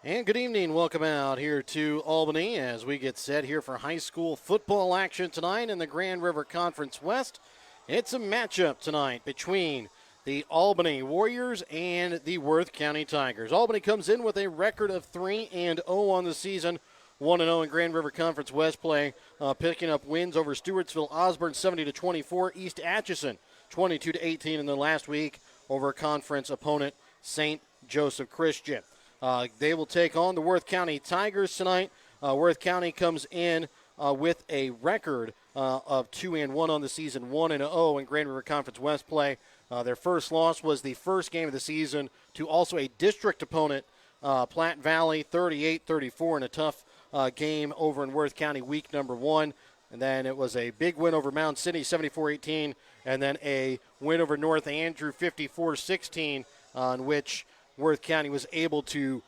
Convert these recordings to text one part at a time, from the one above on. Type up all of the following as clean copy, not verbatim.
And good evening. Welcome out here to Albany as we get set here for high school football action tonight in the Grand River Conference West. It's a matchup tonight between the Albany Warriors and the Worth County Tigers. Albany comes in with a record of 3-0 on the season. 1-0 in Grand River Conference West play, picking up wins over Stewartsville Osborne 70-24, East Atchison 22-18 in the last week over conference opponent St. Joseph Christian. They will take on the Worth County Tigers tonight. Worth County comes in with a record of 2-1 on the season, 1-0 in Grand River Conference West play. Their first loss was the first game of the season to also a district opponent, Platte Valley, 38-34 in a tough game over in Worth County week number 1. And then it was a big win over Mound City, 74-18, and then a win over North Andrew, 54-16, on which Worth County was able to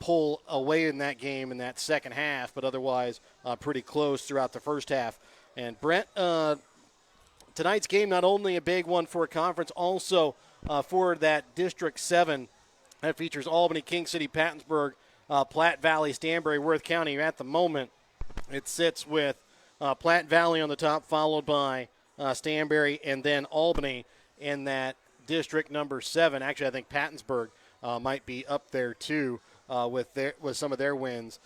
pull away in that game in that second half, but otherwise pretty close throughout the first half. And Brett, tonight's game not only a big one for a conference, also for that District 7 that features Albany, King City, Pattonsburg, Platte Valley, Stanberry, Worth County. At the moment, it sits with Platte Valley on the top, followed by Stanberry, and then Albany in that District number 7. Actually, I think Pattonsburg might be up there too with some of their wins.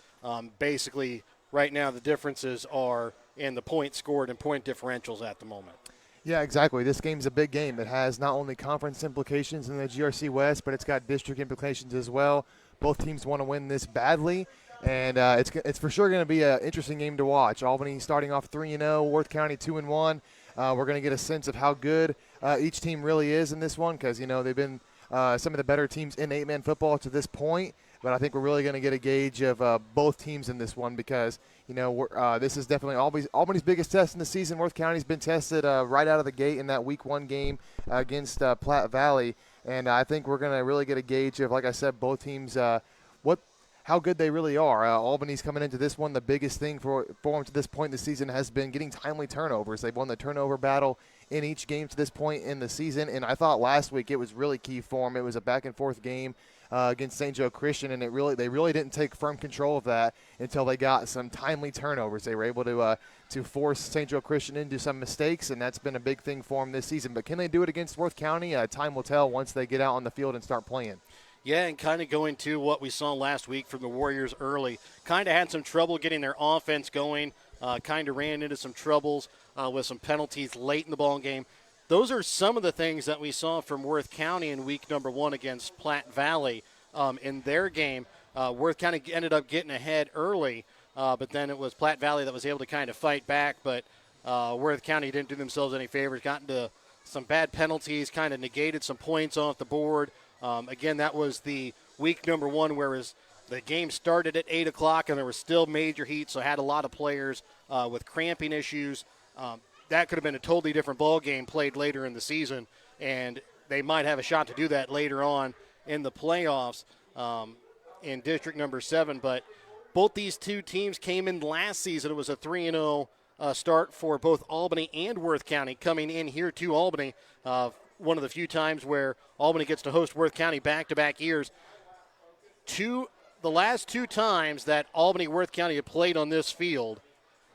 Basically, right now the differences are in the points scored and point differentials at the moment. Yeah, exactly. This game's a big game. It has not only conference implications in the GRC West, but it's got district implications as well. Both teams want to win this badly, and it's for sure going to be an interesting game to watch. Albany starting off 3-0, Worth County 2-1. We're going to get a sense of how good each team really is in this one because, they've been some of the better teams in 8-man football to this point. But I think we're really going to get a gauge of both teams in this one because, this is definitely Albany's biggest test in the season. Worth County's been tested right out of the gate in that Week 1 game against Platte Valley. And I think we're going to really get a gauge of, like I said, both teams, how good they really are. Albany's coming into this one. The biggest thing for them to this point in the season has been getting timely turnovers. They've won the turnover battle in each game to this point in the season. And I thought last week it was really key for them. It was a back-and-forth game against St. Joe Christian, and they really didn't take firm control of that until they got some timely turnovers. They were able to force St. Joe Christian into some mistakes, and that's been a big thing for them this season. But can they do it against Worth County? Time will tell once they get out on the field and start playing. Yeah, and kind of going to what we saw last week from the Warriors early. Kind of had some trouble getting their offense going, kind of ran into some troubles with some penalties late in the ball game. Those are some of the things that we saw from Worth County in week number 1 against Platte Valley in their game. Worth County ended up getting ahead early, but then it was Platte Valley that was able to kind of fight back. But Worth County didn't do themselves any favors, got into some bad penalties, kind of negated some points off the board. Again, that was the week number 1, whereas the game started at 8 o'clock and there was still major heat, so had a lot of players with cramping issues. That could have been a totally different ball game played later in the season, and they might have a shot to do that later on in the playoffs in District number 7. But both these two teams came in last season. It was a 3-0 start for both Albany and Worth County coming in here to Albany. One of the few times where Albany gets to host Worth County back-to-back years. The last 2 times that Albany-Worth County had played on this field,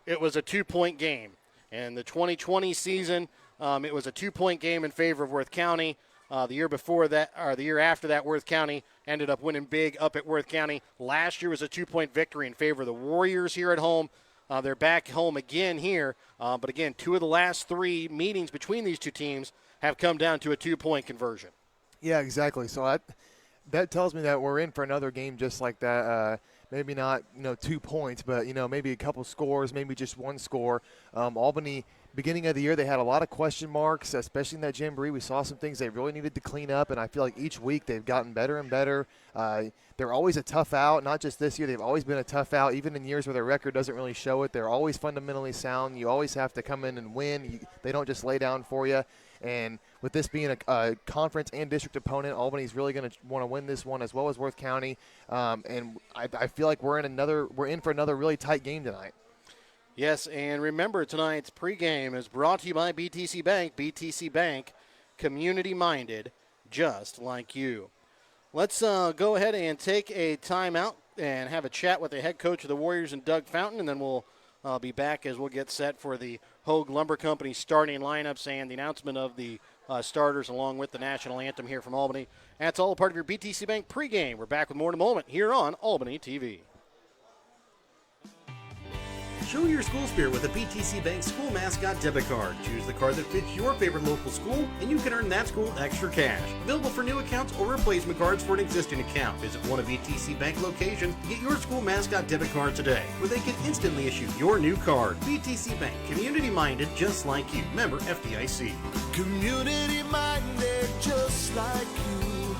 it was a 2-point game. And the 2020 season, it was a 2-point game in favor of Worth County. The year before that, or the year after that, Worth County ended up winning big up at Worth County. Last year was a 2-point victory in favor of the Warriors here at home. They're back home again here. But again, 2 of the last 3 meetings between these two teams have come down to a 2-point conversion. Yeah, exactly. So that tells me that we're in for another game just like that. Maybe not, 2 points, but, maybe a couple scores, maybe just 1 score. Albany, beginning of the year, they had a lot of question marks, especially in that jamboree. We saw some things they really needed to clean up, and I feel like each week they've gotten better and better. They're always a tough out, not just this year. They've always been a tough out, even in years where their record doesn't really show it. They're always fundamentally sound. You always have to come in and win. They don't just lay down for you. And with this being a conference and district opponent, Albany's really going to want to win this one as well as Worth County. And I feel like we're in for another really tight game tonight. Yes, and remember tonight's pregame is brought to you by BTC Bank. BTC Bank, community-minded, just like you. Let's go ahead and take a timeout. and have a chat with the head coach of the Warriors and Doug Fountain, and then we'll be back as we'll get set for the Hogue Lumber Company starting lineups and the announcement of the starters along with the national anthem here from Albany. That's all a part of your BTC Bank pregame. We're back with more in a moment here on Albany TV. Show your school spirit with a BTC Bank school mascot debit card. Choose the card that fits your favorite local school, and you can earn that school extra cash. Available for new accounts or replacement cards for an existing account. Visit one of BTC Bank locations to get your school mascot debit card today, where they can instantly issue your new card. BTC Bank, community-minded just like you. Member FDIC. Community-minded just like you.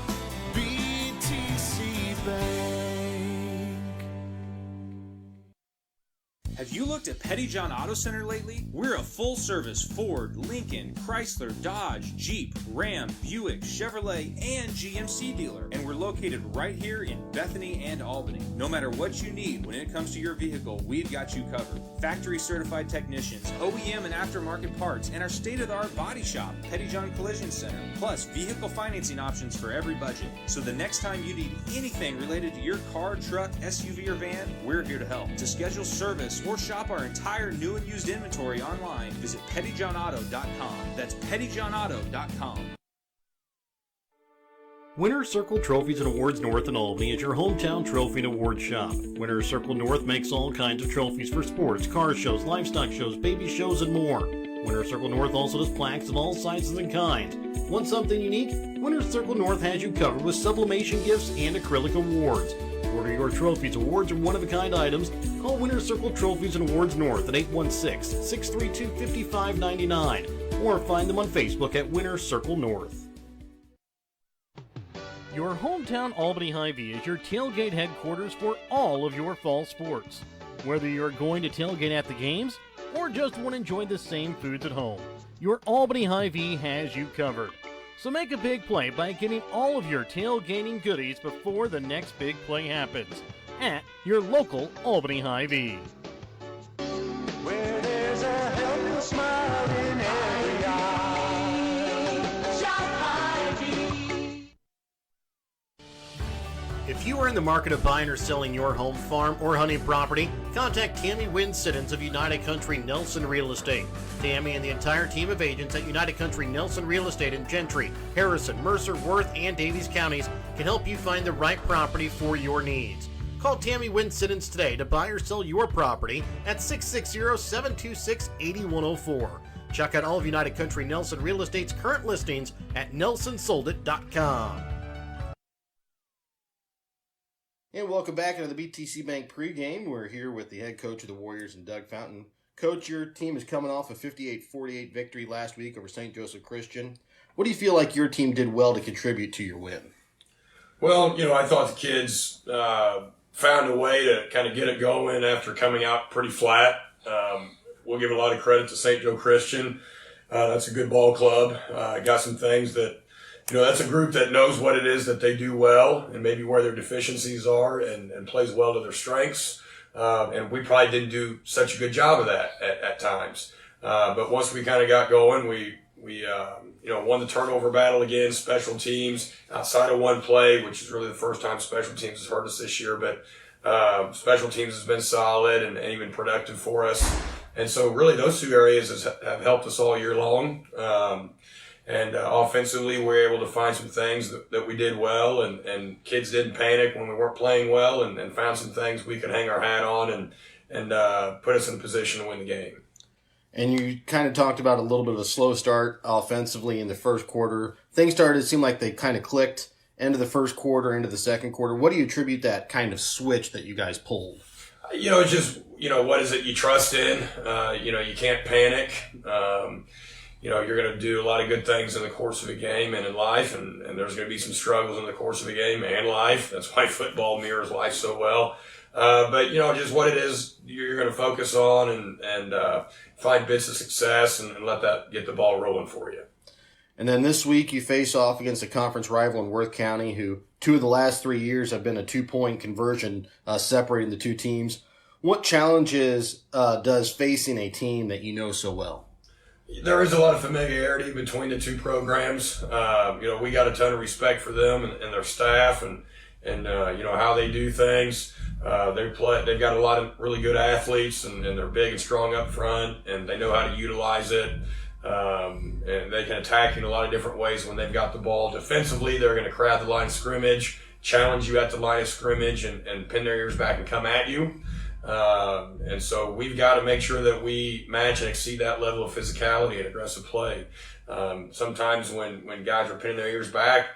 BTC Bank. Have you looked at Petty John Auto Center lately? We're a full-service Ford, Lincoln, Chrysler, Dodge, Jeep, Ram, Buick, Chevrolet, and GMC dealer. And we're located right here in Bethany and Albany. No matter what you need when it comes to your vehicle, we've got you covered. Factory-certified technicians, OEM and aftermarket parts, and our state-of-the-art body shop, Petty John Collision Center. Plus, vehicle financing options for every budget. So the next time you need anything related to your car, truck, SUV, or van, we're here to help. To schedule service or shop our entire new and used inventory online, visit pettyjohnauto.com. That's pettyjohnauto.com. Winner's Circle Trophies and Awards North in Albany is your hometown trophy and award shop. Winner's Circle North makes all kinds of trophies for sports, car shows, livestock shows, baby shows, and more. Winner's Circle North also does plaques of all sizes and kinds. Want something unique? Winner's Circle North has you covered with sublimation gifts and acrylic awards. To order your trophies, awards, or one-of-a-kind items, call Winner's Circle Trophies and Awards North at 816-632-5599 or find them on Facebook at Winner's Circle North. Your hometown Albany Hy-Vee is your tailgate headquarters for all of your fall sports. Whether you're going to tailgate at the games or just want to enjoy the same foods at home, your Albany Hy-Vee has you covered. So make a big play by getting all of your tailgating goodies before the next big play happens at your local Albany Hy-Vee. Where there's a helping smile in every eye. Shop Hy-Vee. If you are in the market of buying or selling your home, farm, or hunting property, contact Tammy Wynn Siddons of United Country Nelson Real Estate. Tammy and the entire team of agents at United Country Nelson Real Estate in Gentry, Harrison, Mercer, Worth, and Davies counties can help you find the right property for your needs. Call Tammy Wynn Siddons today to buy or sell your property at 660-726-8104. Check out all of United Country Nelson Real Estate's current listings at nelsonsoldit.com. And welcome back into the BTC Bank pregame. We're here with the head coach of the Warriors and Doug Fountain. Coach, your team is coming off a 58-48 victory last week over St. Joseph Christian. What do you feel like your team did well to contribute to your win? Well, I thought the kids found a way to kind of get it going after coming out pretty flat. We'll give a lot of credit to St. Joe Christian. That's a good ball club. Got some things that, that's a group that knows what it is that they do well and maybe where their deficiencies are and plays well to their strengths. And we probably didn't do such a good job of that at times. But once we kind of got going, we won the turnover battle again, special teams, outside of one play, which is really the first time special teams has hurt us this year. But special teams has been solid and even productive for us. And so really those two areas have helped us all year long. And offensively, we were able to find some things that we did well, and kids didn't panic when we weren't playing well, and found some things we could hang our hat on and put us in a position to win the game. And you kind of talked about a little bit of a slow start offensively in the first quarter. Things started to seem like they kind of clicked into the first quarter, into the second quarter. What do you attribute that kind of switch that you guys pulled? It's just, what is it you trust in? You can't panic. You're going to do a lot of good things in the course of a game and in life, and there's going to be some struggles in the course of a game and life. That's why football mirrors life so well. But just what it is you're going to focus on and find bits of success and let that get the ball rolling for you. And then this week you face off against a conference rival in Worth County, who 2 of the last 3 years have been a 2-point conversion separating the two teams. What challenges does facing a team that you know so well? There is a lot of familiarity between the two programs. We got a ton of respect for them and their staff and how they do things. They've got a lot of really good athletes, and they're big and strong up front, and they know how to utilize it. And they can attack you in a lot of different ways when they've got the ball. Defensively, they're going to crowd the line of scrimmage, challenge you at the line of scrimmage, and pin their ears back and come at you. And so we've got to make sure that we match and exceed that level of physicality and aggressive play. Sometimes when guys are pinning their ears back,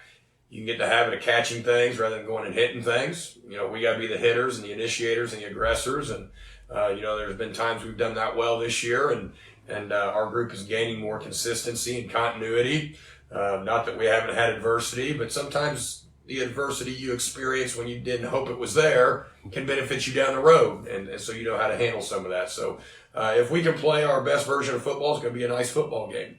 you can get the habit of catching things rather than going and hitting things. We got to be the hitters and the initiators and the aggressors. And, there's been times we've done that well this year, and our group is gaining more consistency and continuity. Not that we haven't had adversity, but sometimes the adversity you experience when you didn't hope it was there can benefit you down the road. And so you know how to handle some of that. So if we can play our best version of football, it's going to be a nice football game.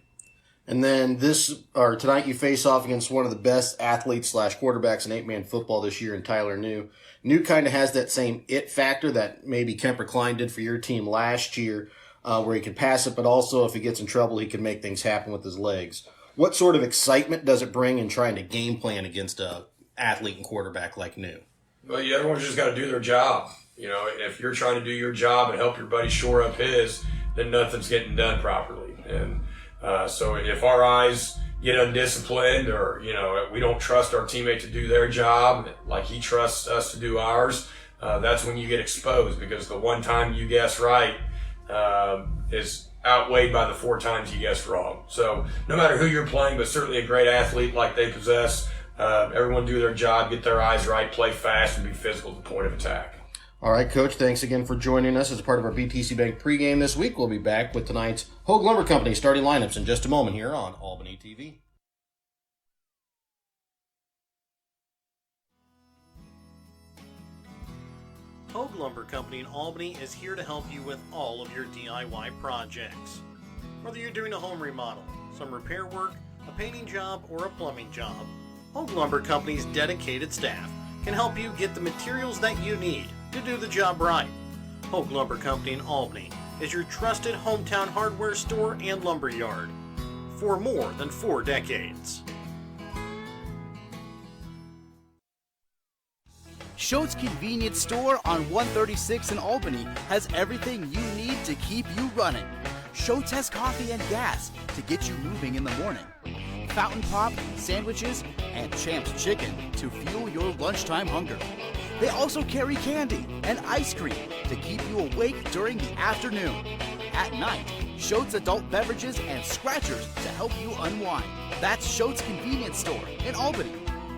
And then tonight you face off against one of the best athletes / quarterbacks in 8-man football this year in Tyler New. New kind of has that same it factor that maybe Kemper Klein did for your team last year, where he can pass it, but also if he gets in trouble, he can make things happen with his legs. What sort of excitement does it bring in trying to game plan against a athlete and quarterback like New? Well, everyone's just got to do their job. If you're trying to do your job and help your buddy shore up his, then nothing's getting done properly. And so if our eyes get undisciplined, or we don't trust our teammate to do their job like he trusts us to do ours, that's when you get exposed, because the one time you guess right is outweighed by the 4 times you guessed wrong. So no matter who you're playing, but certainly a great athlete like they possess, everyone do their job, get their eyes right, play fast, and be physical at the point of attack. All right, Coach, thanks again for joining us as part of our BTC Bank pregame this week. We'll be back with tonight's Hogue Lumber Company starting lineups in just a moment here on Albany TV. Hogue Lumber Company in Albany is here to help you with all of your DIY projects. Whether you're doing a home remodel, some repair work, a painting job, or a plumbing job, Hogue Lumber Company's dedicated staff can help you get the materials that you need to do the job right. Hogue Lumber Company in Albany is your trusted hometown hardware store and lumber yard for more than 4 decades. Schott's Convenience Store on 136 in Albany has everything you need to keep you running. Schott's has coffee and gas to get you moving in the morning. Fountain Pop, sandwiches, and Champ's Chicken to fuel your lunchtime hunger. They also carry candy and ice cream to keep you awake during the afternoon. At night, Schott's adult beverages and scratchers to help you unwind. That's Schott's Convenience Store in Albany,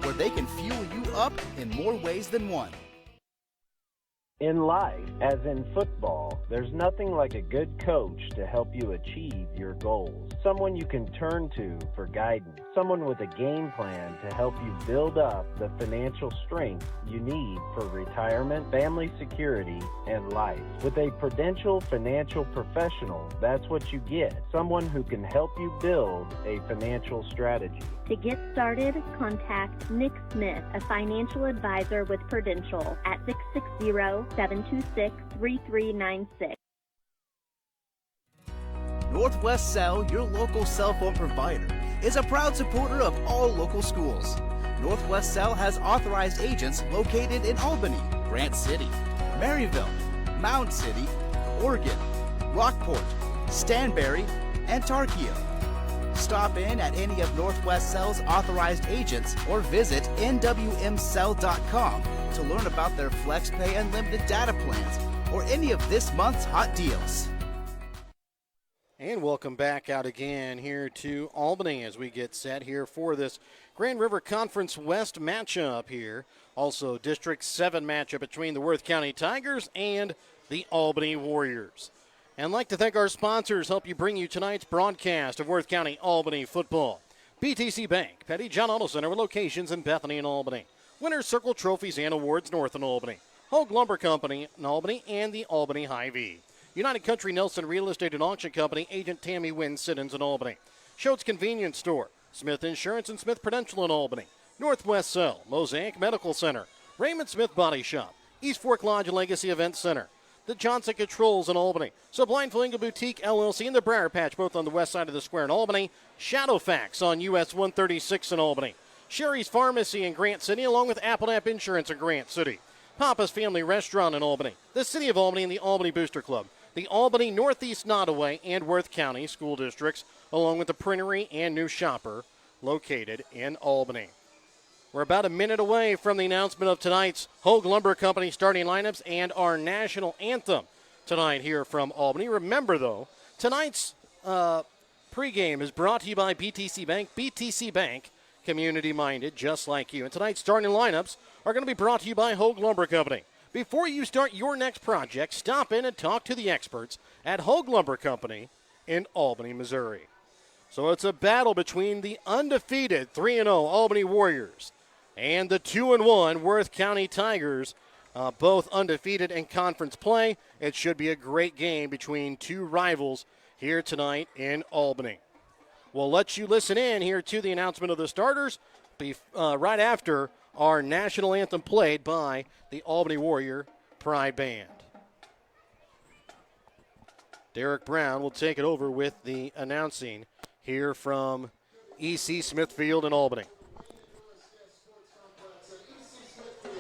where they can fuel you up in more ways than one. In life, as in football, there's nothing like a good coach to help you achieve your goals. Someone you can turn to for guidance. Someone with a game plan to help you build up the financial strength you need for retirement, family security, and life. With a Prudential financial professional, that's what you get. Someone who can help you build a financial strategy. To get started, contact Nick Smith, a financial advisor with Prudential at 660-726-3396. Northwest Cell, your local cell phone provider, is a proud supporter of all local schools. Northwest Cell has authorized agents located in Albany, Grant City, Maryville, Mound City, Oregon, Rockport, Stanberry, and Tarkio. Stop in at any of Northwest Cell's authorized agents or visit nwmcell.com to learn about their FlexPay Unlimited data plans or any of this month's hot deals. And welcome back out again here to Albany as we get set here for this Grand River Conference West matchup here. Also District 7 matchup between the Worth County Tigers and the Albany Warriors. And I'd like to thank our sponsors, help you bring you tonight's broadcast of Worth County Albany football. BTC Bank, Petty John Auto Center with locations in Bethany and Albany. Winners Circle Trophies and Awards North in Albany. Hogue Lumber Company in Albany and the Albany Hy-Vee. United Country Nelson Real Estate and Auction Company, Agent Tammy Wynn Siddons in Albany. Schott's Convenience Store, Smith Insurance and Smith Prudential in Albany. Northwest Cell, Mosaic Medical Center, Raymond Smith Body Shop, East Fork Lodge Legacy Event Center, the Johnson Controls in Albany, Sublime Flamingo Boutique LLC and the Briar Patch, both on the west side of the square in Albany, Shadowfax on US 136 in Albany, Sherry's Pharmacy in Grant City, along with Applenapp Insurance in Grant City, Papa's Family Restaurant in Albany, the City of Albany, and the Albany Booster Club, the Albany, Northeast Nottoway, and Worth County school districts, along with the Printery and New Shopper located in Albany. We're about a minute away from the announcement of tonight's Hogue Lumber Company starting lineups and our national anthem tonight here from Albany. Remember, though, tonight's pregame is brought to you by BTC Bank. BTC Bank, community-minded, just like you. And tonight's starting lineups are going to be brought to you by Hogue Lumber Company. Before you start your next project, stop in and talk to the experts at Hogue Lumber Company in Albany, Missouri. So it's a battle between the undefeated 3-0 Albany Warriors and the 2-1 Worth County Tigers, both undefeated in conference play. It should be a great game between two rivals here tonight in Albany. We'll let you listen in here to the announcement of the starters right after our national anthem played by the Albany Warrior Pride Band. Derek Brown will take it over with the announcing here from E.C. Smithfield in Albany.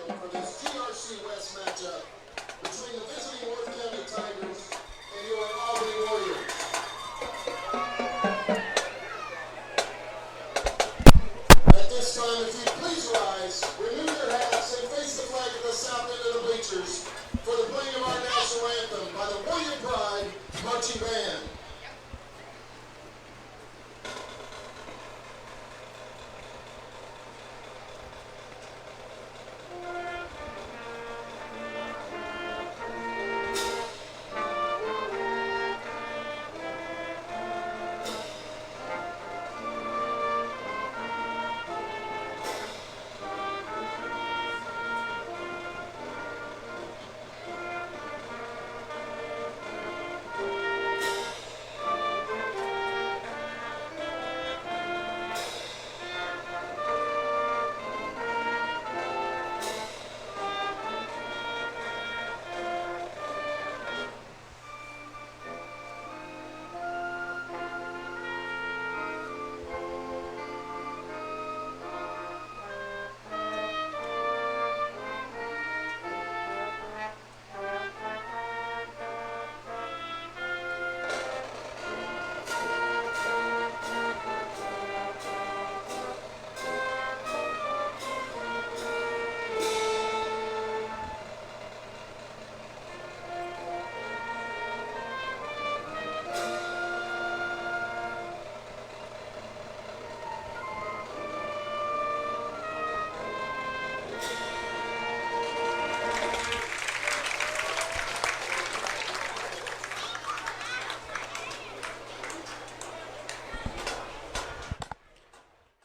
For this GRC West matchup between the visiting Worth County Tigers and your Albany Warriors. At this time, if you please rise, remove your hats, and face the flag at the south end of the bleachers for the playing of our national anthem by the Warrior Pride Marching Band.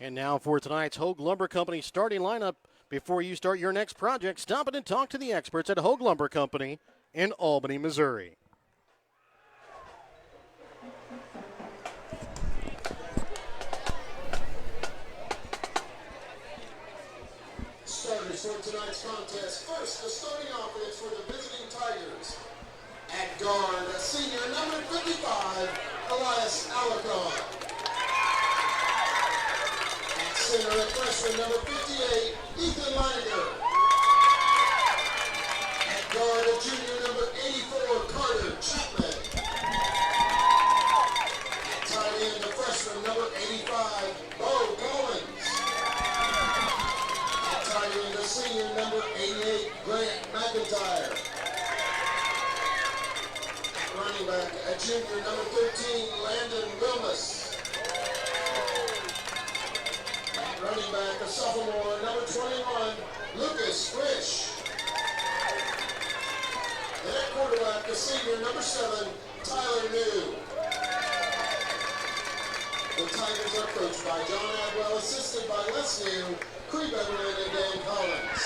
And now for tonight's Hogue Lumber Company starting lineup. Before you start your next project, stop in and talk to the experts at Hogue Lumber Company in Albany, Missouri. Starters for tonight's contest. First, the starting offense for the visiting Tigers. At guard, senior number 55, Elias Alarcon. Center and freshman number 58, Ethan Leininger. At guard, a junior number 84, Carter Chapman. At tight end, a freshman number 85, Bo Collins. At tight end, a senior number 88, Grant McIntyre. At running back, a junior number 13, Landon Wilmus. Running back, a sophomore, number 21, Lucas Frisch. And at quarterback, a senior, number 7, Tyler New. The Tigers are coached by John Adwell, assisted by Les New, Cree Beverly, and Dan Collins.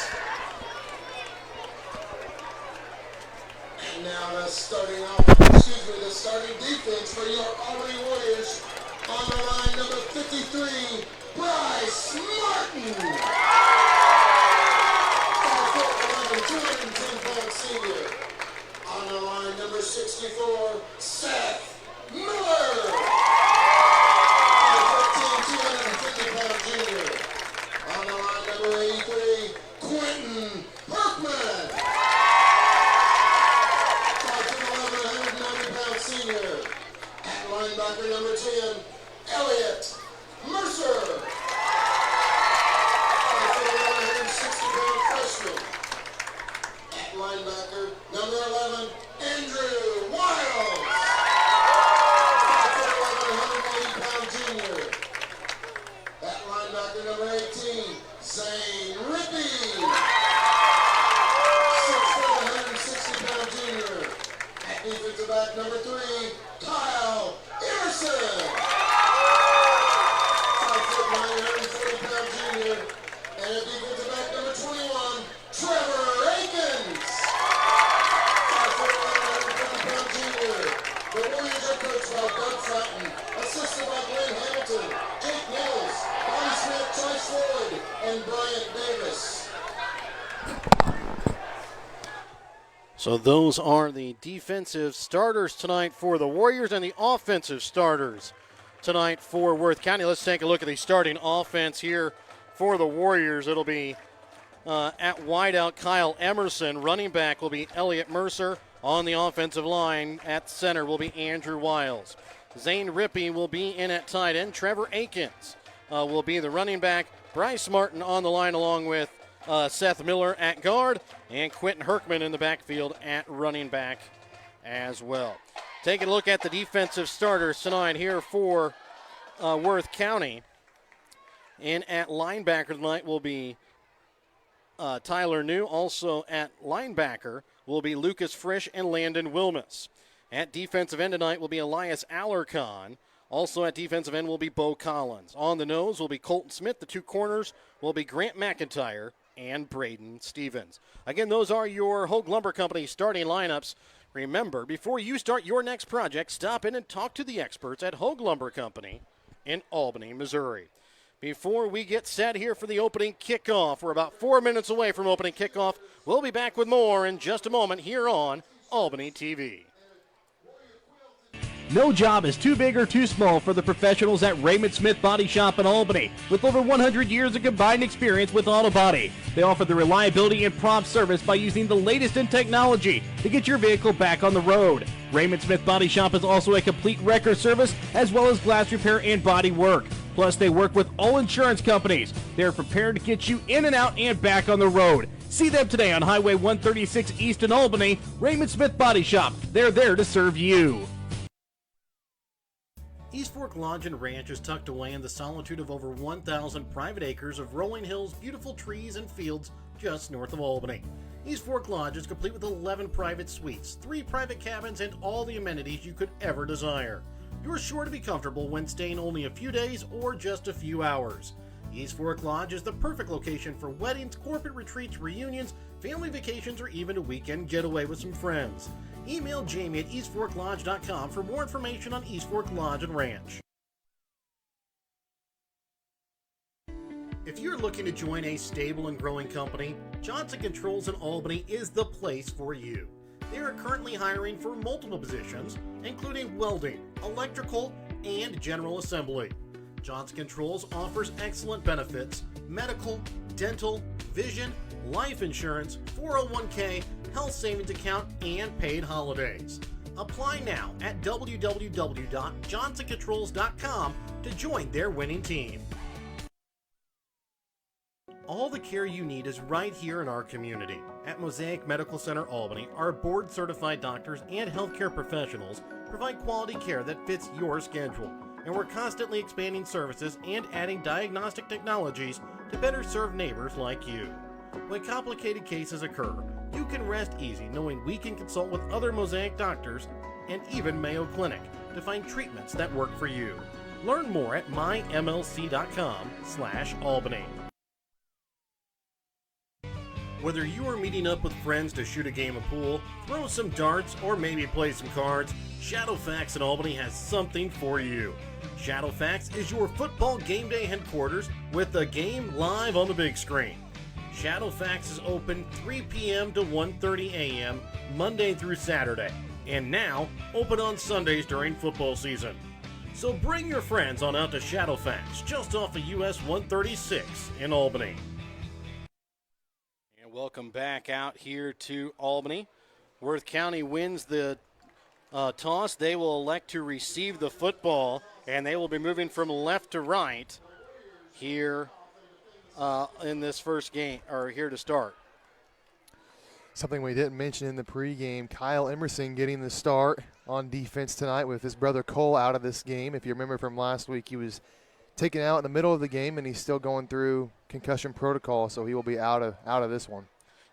And now the starting defense for your Albany Warriors. On the line, number 53, Bryce Martin. 210-pound senior. On the line, number 64, Seth Miller. 250-pound junior. On the line, number 83, Quentin Perkman. Linebacker number 10, Elliott Mercer. 160-pound freshman. At linebacker number 11, Andrew Wiles. 180-pound junior. At linebacker number 18, Zane Rippey. 160-pound junior. At defensive back number 3, Kyle Emerson. 5'9", 140-pound junior. And at defensive back number 21, Trevor Akins. 5'11", 150-pound junior. The Warriors are coached by Doug Fountain, assisted by Glenn Hamilton, Jake Mills, Bobby Smith, Trice Floyd, and Bryant Davis. So those are the defensive starters tonight for the Warriors and the offensive starters tonight for Worth County. Let's take a look at the starting offense here for the Warriors. It'll be at wideout Kyle Emerson. Running back will be Elliott Mercer. On the offensive line at center will be Andrew Wiles. Zane Rippey will be in at tight end. Trevor Akins will be the running back. Bryce Martin on the line along with Seth Miller at guard, and Quentin Herkman in the backfield at running back as well. Taking a look at the defensive starters tonight here for Worth County. And at linebacker tonight will be Tyler New. Also at linebacker will be Lucas Frisch and Landon Wilmus. At defensive end tonight will be Elias Alarcon. Also at defensive end will be Bo Collins. On the nose will be Colton Smith. The two corners will be Grant McIntyre and Braden Stevens. Again, those are your Hogue Lumber Company starting lineups. Remember, before you start your next project, stop in and talk to the experts at Hogue Lumber Company in Albany, Missouri. Before we get set here for the opening kickoff, we're about 4 minutes away from opening kickoff. We'll be back with more in just a moment here on Albany TV. No job is too big or too small for the professionals at Raymond Smith Body Shop in Albany. With over 100 years of combined experience with auto body, they offer the reliability and prompt service by using the latest in technology to get your vehicle back on the road. Raymond Smith Body Shop is also a complete wrecker service as well as glass repair and body work. Plus, they work with all insurance companies. They're prepared to get you in and out and back on the road. See them today on Highway 136 East in Albany. Raymond Smith Body Shop. They're there to serve you. East Fork Lodge and Ranch is tucked away in the solitude of over 1,000 private acres of rolling hills, beautiful trees, and fields just north of Albany. East Fork Lodge is complete with 11 private suites, 3 private cabins, and all the amenities you could ever desire. You're sure to be comfortable when staying only a few days or just a few hours. East Fork Lodge is the perfect location for weddings, corporate retreats, reunions, family vacations, or even a weekend getaway with some friends. Email Jamie at eastforklodge.com for more information on East Fork Lodge and Ranch. If you're looking to join a stable and growing company, Johnson Controls in Albany is the place for you. They are currently hiring for multiple positions, including welding, electrical, and general assembly. Johnson Controls offers excellent benefits, medical, dental, vision, life insurance, 401k, health savings account, and paid holidays. Apply now at www.johnsoncontrols.com to join their winning team. All the care you need is right here in our community. At Mosaic Medical Center Albany, our board-certified doctors and healthcare professionals provide quality care that fits your schedule. And we're constantly expanding services and adding diagnostic technologies to better serve neighbors like you. When complicated cases occur, you can rest easy knowing we can consult with other Mosaic doctors and even Mayo Clinic to find treatments that work for you. Learn more at mymlc.com/Albany. Whether you are meeting up with friends to shoot a game of pool, throw some darts, or maybe play some cards, Shadowfax in Albany has something for you. Shadowfax is your football game day headquarters with the game live on the big screen. Shadowfax is open 3 p.m. to 1:30 a.m. Monday through Saturday, and now open on Sundays during football season. So bring your friends on out to Shadowfax, just off of US 136 in Albany. And welcome back out here to Albany. Worth County wins the toss. They will elect to receive the football, and they will be moving from left to right here in this first game, or here to start. Something we didn't mention in the pregame, Kyle Emerson getting the start on defense tonight with his brother Cole out of this game. If you remember from last week, he was taken out in the middle of the game, and he's still going through concussion protocol, so he will be out of this one.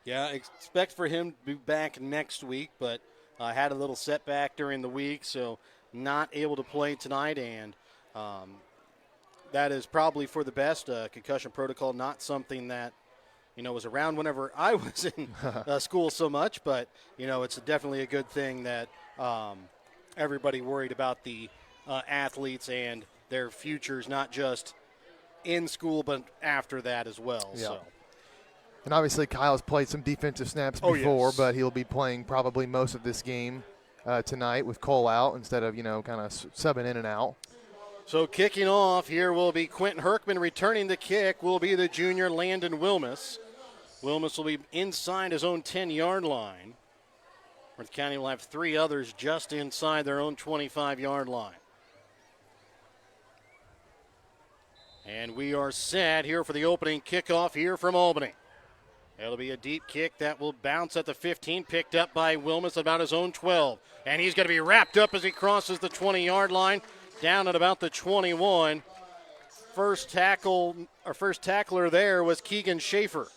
Yeah, expect for him to be back next week, but had a little setback during the week, so not able to play tonight, and that is probably for the best. Concussion protocol, not something that was around whenever I was in school so much, but it's definitely a good thing that everybody worried about the athletes and their futures, not just in school, but after that as well. Yeah. So. And obviously Kyle's played some defensive snaps before, yes. but he'll be playing probably most of this game tonight with Cole out instead of, kind of subbing in and out. So kicking off here will be Quentin Herkman. Returning the kick will be the junior Landon Wilmus. Wilmus will be inside his own 10-yard line. Worth County will have 3 others just inside their own 25-yard line. And we are set here for the opening kickoff here from Albany. It'll be a deep kick that will bounce at the 15, picked up by Wilmus at about his own 12. And he's going to be wrapped up as he crosses the 20-yard line, down at about the 21. First tackler there was Keegan Schaefer.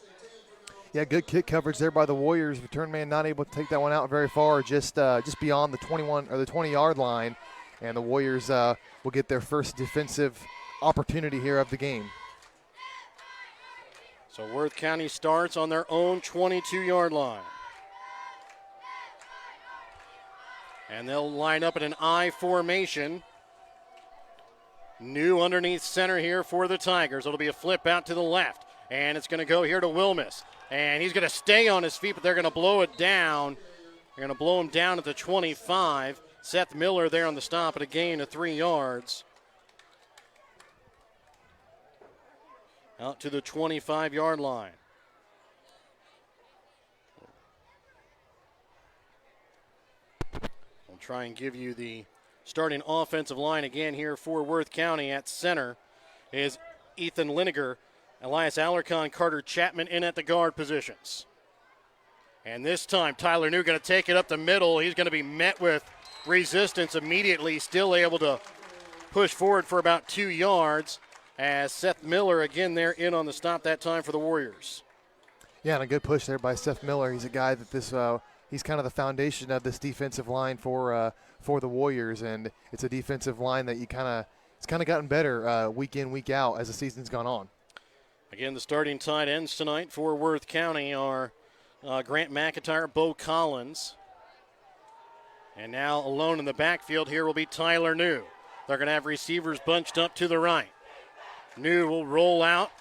Yeah, good kick coverage there by the Warriors. Return man not able to take that one out very far, just beyond the 21 or the 20-yard line, and the Warriors will get their first defensive opportunity here of the game. So Worth County starts on their own 22-yard line. And they'll line up in an I formation. New underneath center here for the Tigers. It'll be a flip out to the left. And it's going to go here to Wilmus. And he's going to stay on his feet, but they're going to blow it down. They're going to blow him down at the 25. Seth Miller there on the stop at a gain of 3 yards. Out to the 25-yard line. We'll try and give you the starting offensive line again here for Worth County. At center is Ethan Liniger, Elias Alarcon, Carter Chapman in at the guard positions. And this time Tyler New going to take it up the middle. He's going to be met with resistance immediately, still able to push forward for about 2 yards. As Seth Miller again there in on the stop that time for the Warriors. Yeah, and a good push there by Seth Miller. He's a guy that he's kind of the foundation of this defensive line for the Warriors, and it's a defensive line that it's kind of gotten better week in, week out as the season's gone on. Again, the starting tight ends tonight for Worth County are Grant McIntyre, Bo Collins, and now alone in the backfield here will be Tyler New. They're going to have receivers bunched up to the right. New will roll out,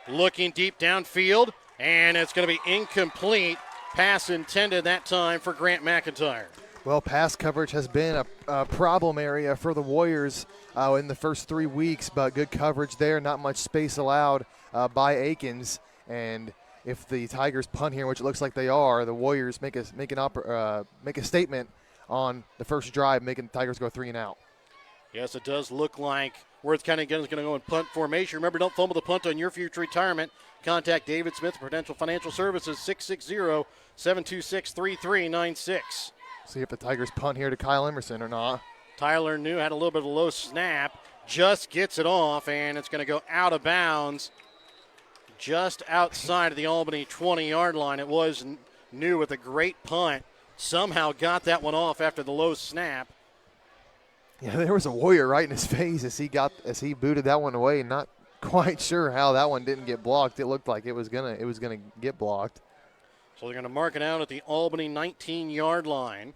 looking deep downfield, and it's going to be incomplete. Pass intended that time for Grant McIntyre. Well, pass coverage has been a problem area for the Warriors in the first 3 weeks, but good coverage there, not much space allowed by Akins. And if the Tigers punt here, which it looks like they are, the Warriors make a statement on the first drive, making the Tigers go 3 and out. Yes, it does look like Worth County again is going to go in punt formation. Remember, don't fumble the punt on your future retirement. Contact David Smith, Prudential Financial Services, 660-726-3396. See if the Tigers punt here to Kyle Emerson or not. Tyler New had a little bit of a low snap, just gets it off, and it's going to go out of bounds just outside of the Albany 20-yard line. It was New with a great punt. Somehow got that one off after the low snap. Yeah, there was a Warrior right in his face as he booted that one away. Not quite sure how that one didn't get blocked. It looked like it was gonna get blocked. So they're going to mark it out at the Albany 19-yard line,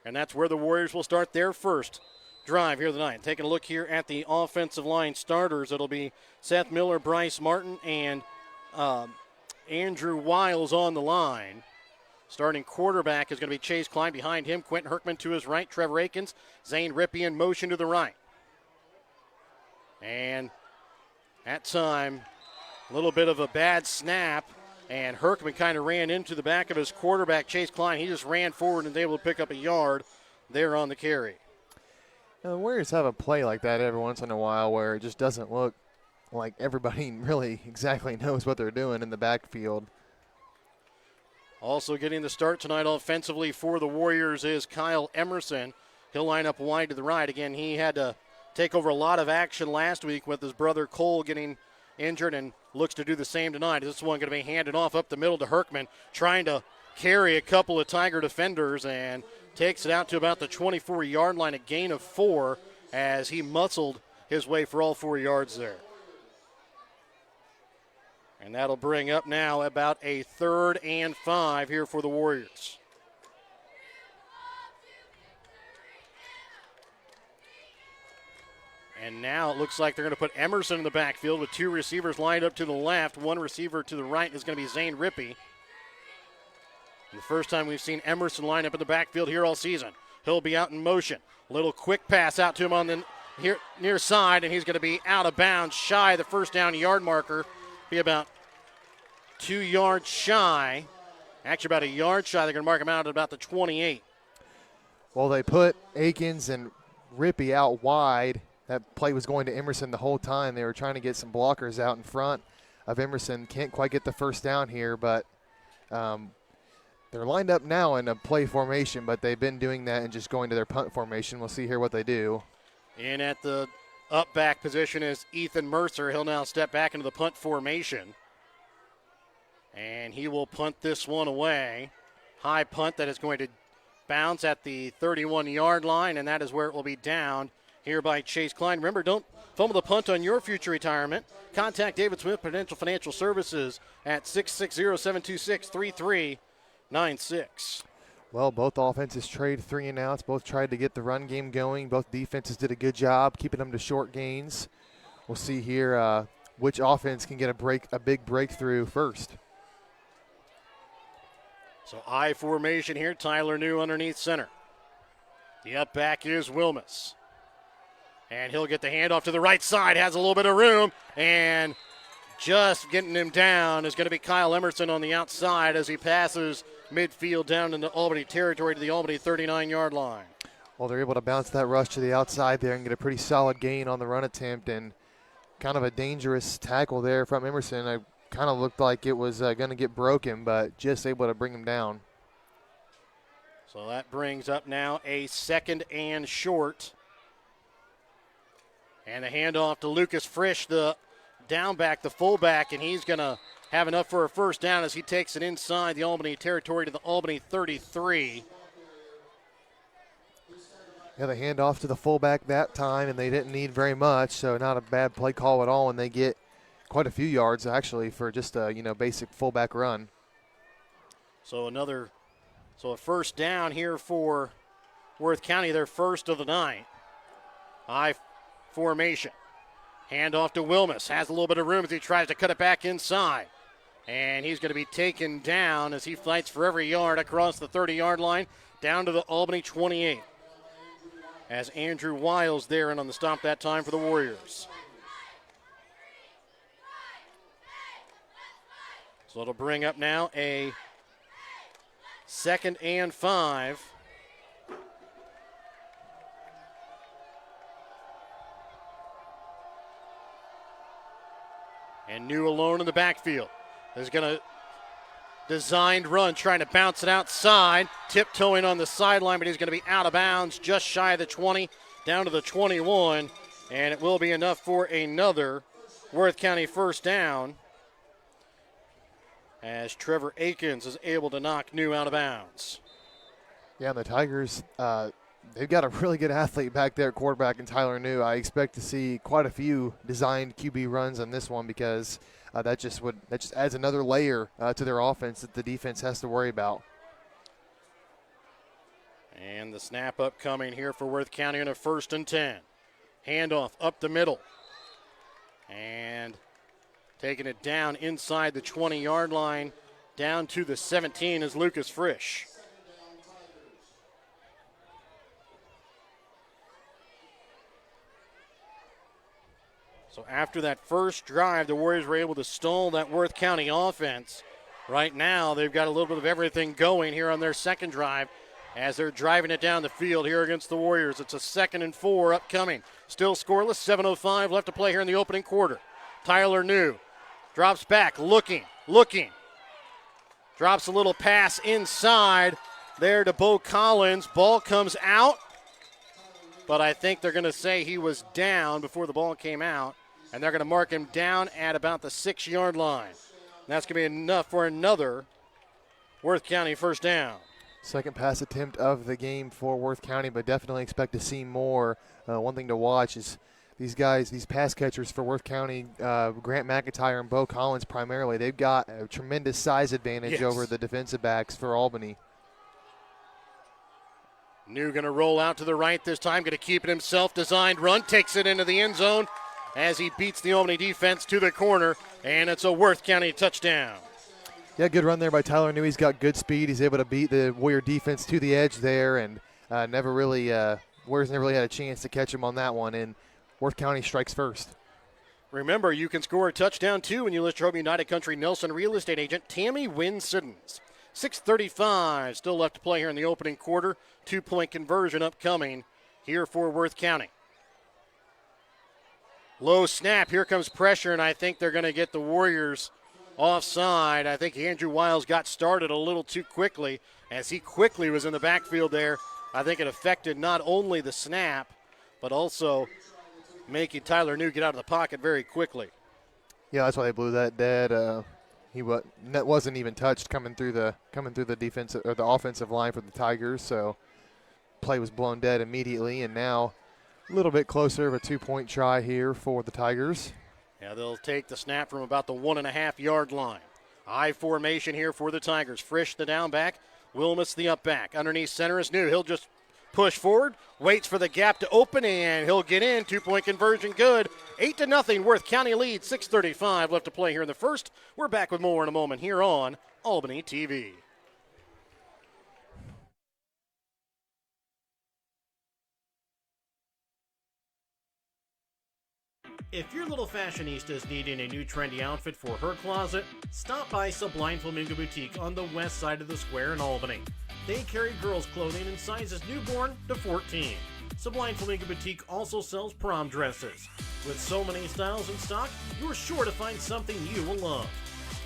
and that's where the Warriors will start their first drive here tonight. Taking a look here at the offensive line starters, it'll be Seth Miller, Bryce Martin, and Andrew Wiles on the line. Starting quarterback is going to be Chase Klein. Behind him, Quentin Herkman to his right, Trevor Akins, Zane Rippey in motion to the right. And that time, a little bit of a bad snap, and Herkman kind of ran into the back of his quarterback, Chase Klein. He just ran forward and was able to pick up a yard there on the carry. The Warriors have a play like that every once in a while where it just doesn't look like everybody really exactly knows what they're doing in the backfield. Also getting the start tonight offensively for the Warriors is Kyle Emerson. He'll line up wide to the right. Again, he had to take over a lot of action last week with his brother Cole getting injured and looks to do the same tonight. This one going to be handed off up the middle to Herkman, trying to carry a couple of Tiger defenders and takes it out to about the 24-yard line, a gain of 4 as he muscled his way for all 4 yards there. And that'll bring up now about a 3rd and 5 here for the Warriors. And now it looks like they're going to put Emerson in the backfield with 2 receivers lined up to the left. 1 receiver to the right is going to be Zane Rippey. The first time we've seen Emerson line up in the backfield here all season. He'll be out in motion. Little quick pass out to him on the near side, and he's going to be out of bounds, shy of the first down yard marker. Be about 2 yards shy. Actually, about a yard shy. They're going to mark him out at about the 28. Well, they put Akins and Rippey out wide. That play was going to Emerson the whole time. They were trying to get some blockers out in front of Emerson. Can't quite get the first down here, but they're lined up now in a play formation, but they've been doing that and just going to their punt formation. We'll see here what they do. And at the up back position is Ethan Mercer. He'll now step back into the punt formation. And he will punt this one away. High punt that is going to bounce at the 31-yard line, and that is where it will be down here by Chase Klein. Remember, don't fumble the punt on your future retirement. Contact David Smith, Prudential Financial Services at 660-726-3396. Well, both offenses trade 3 and outs. Both tried to get the run game going. Both defenses did a good job keeping them to short gains. We'll see here which offense can get a big breakthrough first. So I formation here. Tyler New underneath center. The up back is Wilmus. And he'll get the handoff to the right side. Has a little bit of room. And just getting him down is going to be Kyle Emerson on the outside as he passes midfield down into Albany territory to the Albany 39-yard line. Well, they're able to bounce that rush to the outside there and get a pretty solid gain on the run attempt, and kind of a dangerous tackle there from Emerson. It kind of looked like it was going to get broken, but just able to bring him down. So that brings up now a 2nd and short. And a handoff to Lucas Frisch, the down back, the fullback, and he's going to have enough for a first down as he takes it inside the Albany territory to the Albany 33. Yeah, they hand off to the fullback that time, and they didn't need very much, so not a bad play call at all, and they get quite a few yards, actually, for just a basic fullback run. So a first down here for Worth County, their first of the night. High formation. Hand off to Wilmus. Has a little bit of room as he tries to cut it back inside. And he's going to be taken down as he fights for every yard across the 30-yard line down to the Albany 28. As Andrew Wiles there and on the stop that time for the Warriors. So it'll bring up now a 2nd and 5. And New alone in the backfield. Is going to designed run, trying to bounce it outside, tiptoeing on the sideline, but he's going to be out of bounds just shy of the 20, down to the 21, and it will be enough for another Worth County first down as Trevor Akins is able to knock New out of bounds. Yeah, and the Tigers, they've got a really good athlete back there at quarterback in Tyler New. I expect to see quite a few designed QB runs on this one because that just adds another layer to their offense that the defense has to worry about. And the snap upcoming here for Worth County in a 1st and 10. Handoff up the middle. And taking it down inside the 20-yard line, down to the 17 is Lucas Frisch. So after that first drive, the Warriors were able to stall that Worth County offense. Right now, they've got a little bit of everything going here on their second drive. as they're driving it down the field here against the Warriors. It's a 2nd and 4 upcoming. Still scoreless, 7:05 left to play here in the opening quarter. Tyler New drops back, looking. Drops a little pass inside there to Bo Collins. Ball comes out, but I think they're going to say he was down before the ball came out, and they're going to mark him down at about the 6-yard line. And that's going to be enough for another Worth County first down. Second pass attempt of the game for Worth County, but definitely expect to see more. One thing to watch is these guys, these pass catchers for Worth County, Grant McIntyre and Bo Collins primarily, they've got a tremendous size advantage over the defensive backs for Albany. New going to roll out to the right this time, going to keep it himself. Designed run, takes it into the end zone as he beats the Albany defense to the corner, and it's a Worth County touchdown. Yeah, good run there by Tyler New. He's got good speed. He's able to beat the Warrior defense to the edge there, and Warriors never really had a chance to catch him on that one, and Worth County strikes first. Remember, you can score a touchdown, too, when you list your United Country Nelson real estate agent, Tammy Wynn Siddons. 6:35 still left to play here in the opening quarter. 2-point conversion upcoming here for Worth County. Low snap. Here comes pressure, and I think they're going to get the Warriors offside. I think Andrew Wiles got started a little too quickly as he quickly was in the backfield there. I think it affected not only the snap, but also making Tyler New get out of the pocket very quickly. Yeah, that's why they blew that dead. He wasn't even touched coming through the defensive or the offensive line for the Tigers. So play was blown dead immediately, and now a little bit closer of a 2-point try here for the Tigers. Yeah, they'll take the snap from about the 1.5-yard line. I formation here for the Tigers. Frisch the down back, Wilmus the up back. Underneath center is New. He'll just push forward, waits for the gap to open, and he'll get in. 2-point conversion good. 8-0, Worth County lead. 6:35 left to play here in the first. We're back with more in a moment here on Albany TV. If your little fashionista is needing a new trendy outfit for her closet, stop by Sublime Flamingo Boutique on the west side of the square in Albany. They carry girls' clothing in sizes newborn to 14. Sublime Flamingo Boutique also sells prom dresses. With so many styles in stock, you're sure to find something you will love.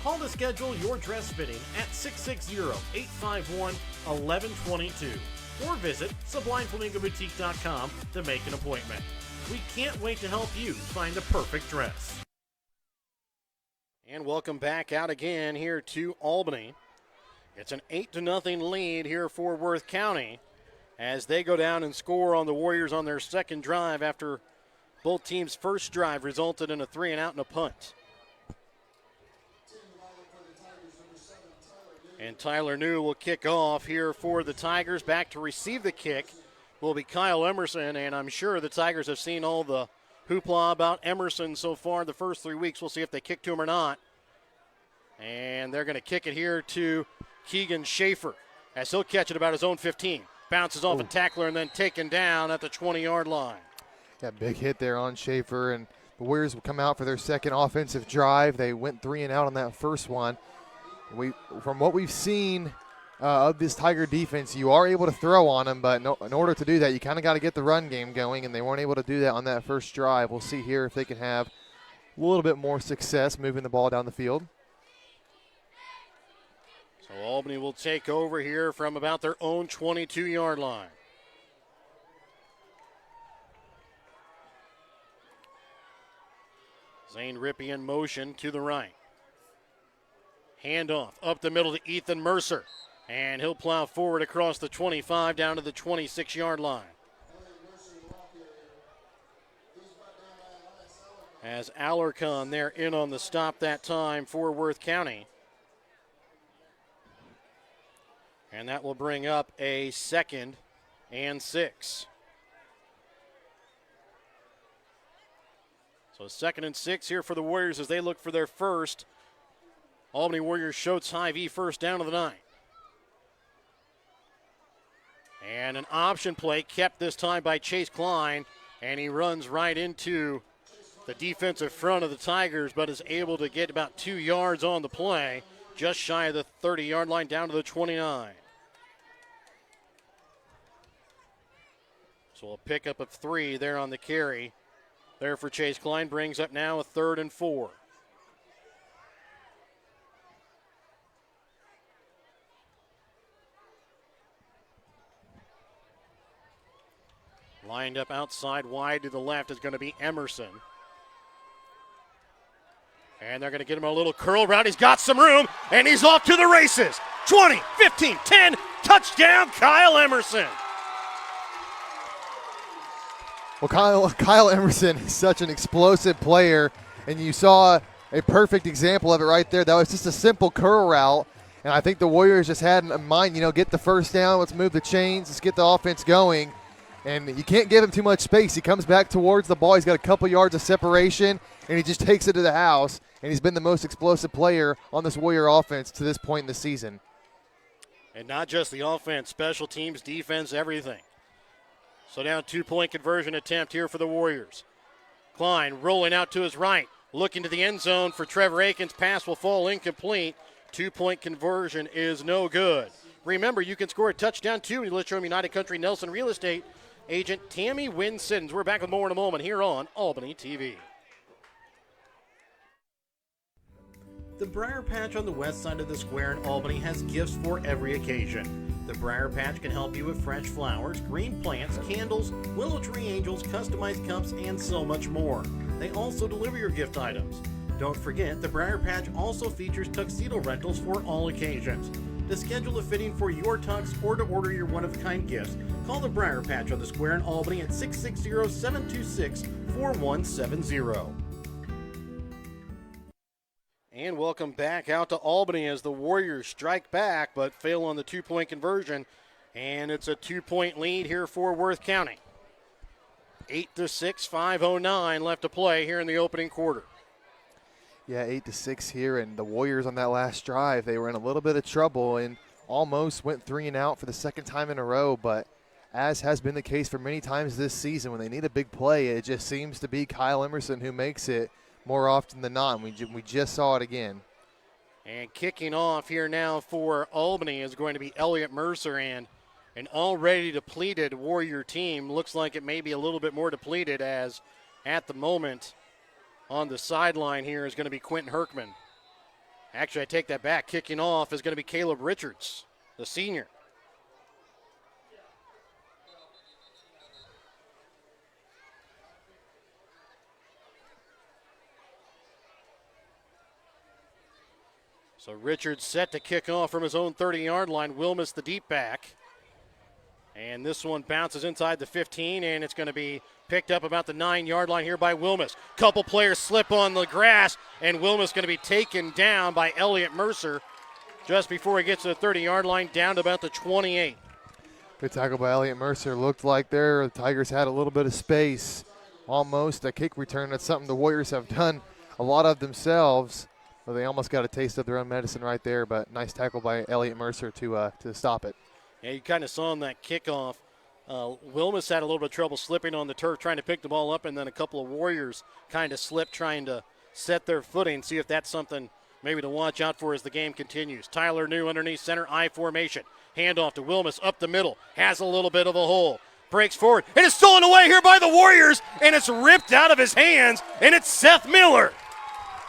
Call to schedule your dress fitting at 660-851-1122 or visit SublimeFlamingoBoutique.com to make an appointment. We can't wait to help you find the perfect dress. And welcome back out again here to Albany. It's an 8-0 lead here for Worth County as they go down and score on the Warriors on their second drive after both teams' first drive resulted in a 3-and-out and a punt. And Tyler New will kick off here for the Tigers. Back to receive the kick will be Kyle Emerson, and I'm sure the Tigers have seen all the hoopla about Emerson so far the first 3 weeks. We'll see if they kick to him or not. And they're going to kick it here to Keegan Schaefer as he'll catch it about his own 15. Bounces off a tackler and then taken down at the 20-yard line. Yeah, big hit there on Schaefer, and the Warriors will come out for their second offensive drive. They went 3-and-out on that first one. From what we've seen of this Tiger defense, you are able to throw on them, but in order to do that, you kind of got to get the run game going, and they weren't able to do that on that first drive. We'll see here if they can have a little bit more success moving the ball down the field. So Albany will take over here from about their own 22-yard line. Zane Rippey in motion to the right. Handoff up the middle to Ethan Mercer. And he'll plow forward across the 25 down to the 26-yard line. As Alarcon there in on the stop that time for Worth County. And that will bring up a 2nd and 6. So 2nd and 6 here for the Warriors as they look for their first. Albany Warriors Schultz Hy-Vee first down of the 9. And an option play kept this time by Chase Klein, and he runs right into the defensive front of the Tigers, but is able to get about 2 yards on the play, just shy of the 30-yard line down to the 29. So a pickup of 3 there on the carry. There for Chase Klein, brings up now a 3rd and 4. Lined up outside wide to the left is going to be Emerson. And they're going to get him a little curl route. He's got some room, and he's off to the races. 20, 15, 10, touchdown, Kyle Emerson. Well, Kyle Emerson is such an explosive player, and you saw a perfect example of it right there. That was just a simple curl route, and I think the Warriors just had in mind, get the first down, let's move the chains, let's get the offense going, and you can't give him too much space. He comes back towards the ball. He's got a couple yards of separation, and he just takes it to the house, and he's been the most explosive player on this Warrior offense to this point in the season. And not just the offense, special teams, defense, everything. So now 2-point conversion attempt here for the Warriors. Klein rolling out to his right, looking to the end zone for Trevor Akins. Pass will fall incomplete. 2-point conversion is no good. Remember, you can score a touchdown too when you list from United Country Nelson Real Estate agent Tammy Wynn Siddons. We're back with more in a moment here on Albany TV. The Briar Patch on the west side of the square in Albany has gifts for every occasion. The Briar Patch can help you with fresh flowers, green plants, candles, willow tree angels, customized cups, and so much more. They also deliver your gift items. Don't forget, the Briar Patch also features tuxedo rentals for all occasions. To schedule a fitting for your tux or to order your one-of-a-kind gifts, call the Briar Patch on the square in Albany at 660-726-4170. And welcome back out to Albany as the Warriors strike back but fail on the 2-point conversion. And it's a 2-point lead here for Worth County. 8-6, 5:09 left to play here in the opening quarter. Yeah, 8-6 here, and the Warriors on that last drive, they were in a little bit of trouble and almost went 3 and out for the second time in a row. But as has been the case for many times this season, when they need a big play, it just seems to be Kyle Emerson who makes it more often than not. We just saw it again. And kicking off here now for Albany is going to be Elliott Mercer, and an already depleted Warrior team looks like it may be a little bit more depleted, as at the moment on the sideline here is going to be Quentin Herkman. Actually, I take that back. Kicking off is going to be Caleb Richards, the senior. So Richards set to kick off from his own 30-yard line. Wilmus, the deep back. And this one bounces inside the 15, and it's going to be picked up about the 9-yard line here by Wilmus. Couple players slip on the grass, and Wilmus going to be taken down by Elliott Mercer just before he gets to the 30-yard line, down to about the 28. Good tackle by Elliott Mercer. Looked like the Tigers had a little bit of space. Almost a kick return. That's something the Warriors have done a lot of themselves. Well, they almost got a taste of their own medicine right there, but nice tackle by Elliott Mercer to stop it. Yeah, you kind of saw in that kickoff, Wilmus had a little bit of trouble slipping on the turf, trying to pick the ball up, and then a couple of Warriors kind of slipped, trying to set their footing, see if that's something maybe to watch out for as the game continues. Tyler New underneath center, I formation. Handoff to Wilmus up the middle, has a little bit of a hole. Breaks forward, and it's stolen away here by the Warriors, and it's ripped out of his hands, and it's Seth Miller.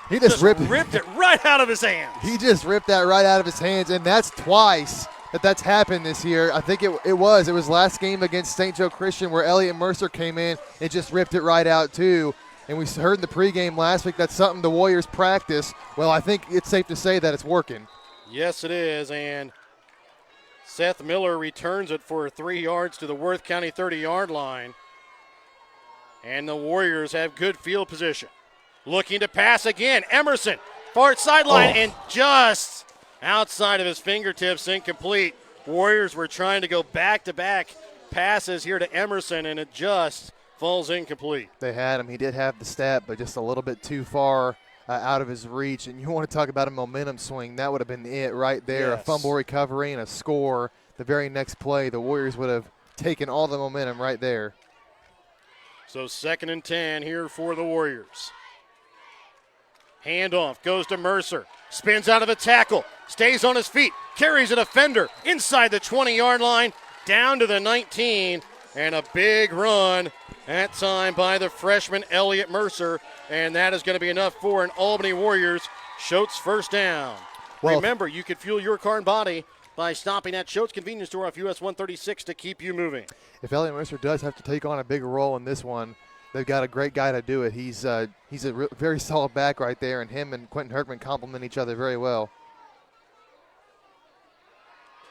He just ripped it right out of his hands. He just ripped that right out of his hands, and that's twice that's happened this year. I think it was last game against St. Joe Christian where Elliott Mercer came in and just ripped it right out too. And we heard in the pregame last week that's something the Warriors practice. Well, I think it's safe to say that it's working. Yes, it is, and Seth Miller returns it for 3 yards to the Worth County 30-yard line. And the Warriors have good field position. Looking to pass again. Emerson, far sideline, and just outside of his fingertips, incomplete. Warriors were trying to go back-to-back passes here to Emerson, and it just falls incomplete. They had him. He did have the step, but just a little bit too far out of his reach. And you want to talk about a momentum swing. That would have been it right there. Yes. A fumble recovery and a score. The very next play, the Warriors would have taken all the momentum right there. So 2nd and 10 here for the Warriors. Handoff goes to Mercer. Spins out of a tackle. Stays on his feet. Carries a defender inside the 20-yard line. Down to the 19. And a big run that time by the freshman Elliott Mercer. And that is going to be enough for an Albany Warriors Schultz first down. Well, remember, you can fuel your car and body by stopping at Schultz Convenience Store off US 136 to keep you moving. If Elliott Mercer does have to take on a bigger role in this one, they've got a great guy to do it. He's a very solid back right there, and him and Quentin Herkman complement each other very well.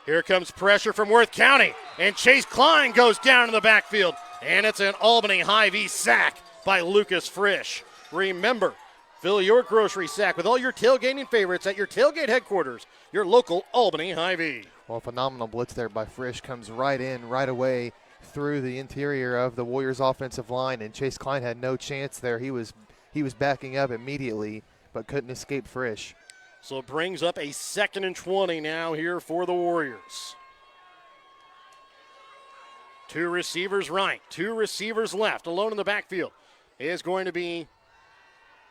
Here comes pressure from Worth County, and Chase Klein goes down in the backfield, and it's an Albany Hy-Vee sack by Lucas Frisch. Remember, fill your grocery sack with all your tailgating favorites at your tailgate headquarters, your local Albany Hy-Vee. Well, phenomenal blitz there by Frisch, comes right in, right away through the interior of the Warriors offensive line, and Chase Klein had no chance there. He was backing up immediately, but couldn't escape Frisch. So it brings up a 2nd and 20 now here for the Warriors. 2 receivers right, 2 receivers left. Alone in the backfield is going to be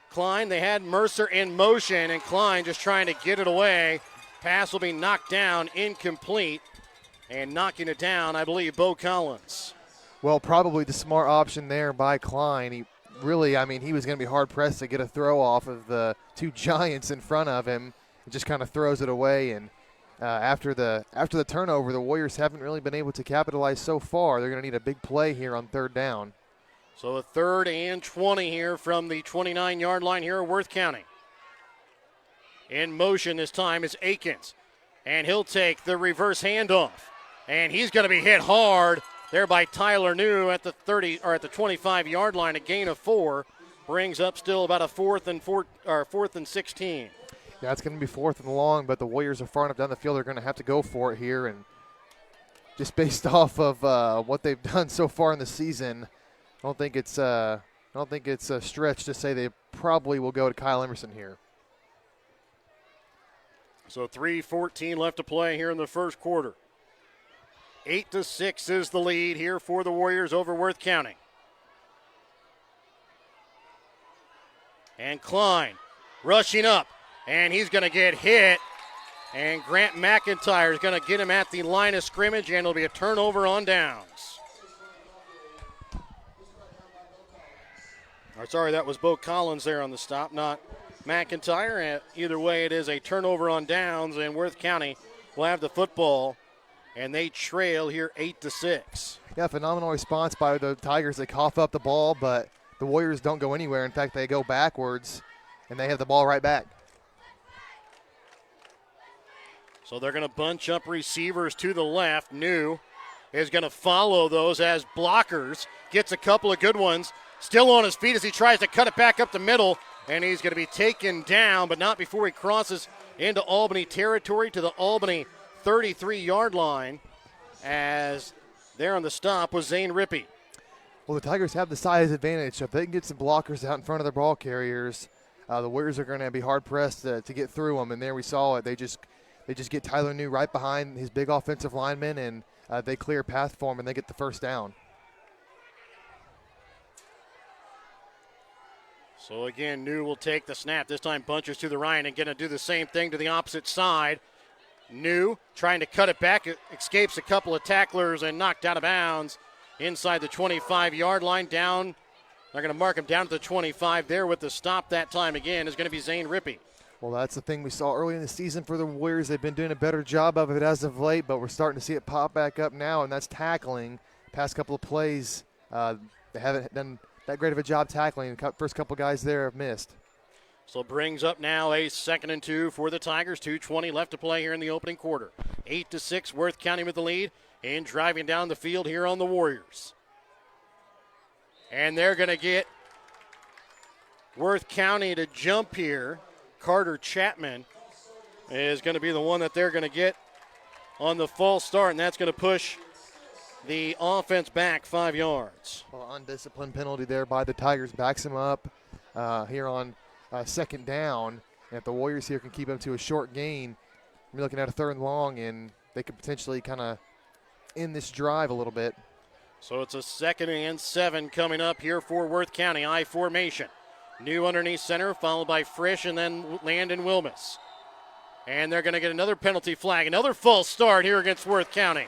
Klein. They had Mercer in motion, and Klein just trying to get it away. Pass will be knocked down, incomplete. And knocking it down, I believe, Bo Collins. Well, probably the smart option there by Klein. He was going to be hard-pressed to get a throw off of the 2 giants in front of him. He just kind of throws it away, and after the turnover, the Warriors haven't really been able to capitalize so far. They're going to need a big play here on 3rd down. So a 3rd and 20 here from the 29-yard line here at Worth County. In motion this time is Akins, and he'll take the reverse handoff. And he's going to be hit hard there by Tyler New at the 25-yard line. A gain of 4 brings up still about a 4th and 16. Yeah, it's going to be 4th and long, but the Warriors are far enough down the field. They're going to have to go for it here, and just based off of what they've done so far in the season, I don't think it's a stretch to say they probably will go to Kyle Emerson here. So 3:14 left to play here in the first quarter. 8-6 is the lead here for the Warriors over Worth County. And Klein rushing up, and he's going to get hit. And Grant McIntyre is going to get him at the line of scrimmage, and it'll be a turnover on downs. That was Bo Collins there on the stop, not McIntyre. Either way, it is a turnover on downs, and Worth County will have the football. And they trail here 8-6. Yeah, phenomenal response by the Tigers. They cough up the ball, but the Warriors don't go anywhere. In fact, they go backwards, and they have the ball right back. So they're going to bunch up receivers to the left. New is going to follow those as blockers. Gets a couple of good ones. Still on his feet as he tries to cut it back up the middle. And he's going to be taken down, but not before he crosses into Albany territory to the Albany 33-yard line, as there on the stop was Zane Rippey. Well, the Tigers have the size advantage. If they can get some blockers out in front of their ball carriers, the Warriors are going to be hard-pressed to get through them. And there we saw it. They just get Tyler New right behind his big offensive lineman, and they clear a path for him, and they get the first down. So again, New will take the snap. This time bunches to the right and going to do the same thing to the opposite side. New trying to cut it back, escapes a couple of tacklers and knocked out of bounds inside the 25-yard line. Down, they're going to mark him down to the 25 there with the stop that time again is going to be Zane Rippey. Well, that's the thing we saw early in the season for the Warriors. They've been doing a better job of it as of late, but we're starting to see it pop back up now, and that's tackling. Past couple of plays, they haven't done that great of a job tackling. The first couple guys there have missed. So it brings up now a 2nd and 2 for the Tigers. 2:20 left to play here in the opening quarter. 8-6, Worth County with the lead and driving down the field here on the Warriors. And they're going to get Worth County to jump here. Carter Chapman is going to be the one that they're going to get on the false start, and that's going to push the offense back 5 yards. Well, undisciplined penalty there by the Tigers backs him up here on 2nd down. And if the Warriors here can keep him to a short gain, we're looking at a 3rd and long, and they could potentially kind of end this drive a little bit. So it's a 2nd and 7 coming up here for Worth County. I formation. New underneath center, followed by Frisch and then Landon Wilmus. And they're going to get another penalty flag, another false start here against Worth County.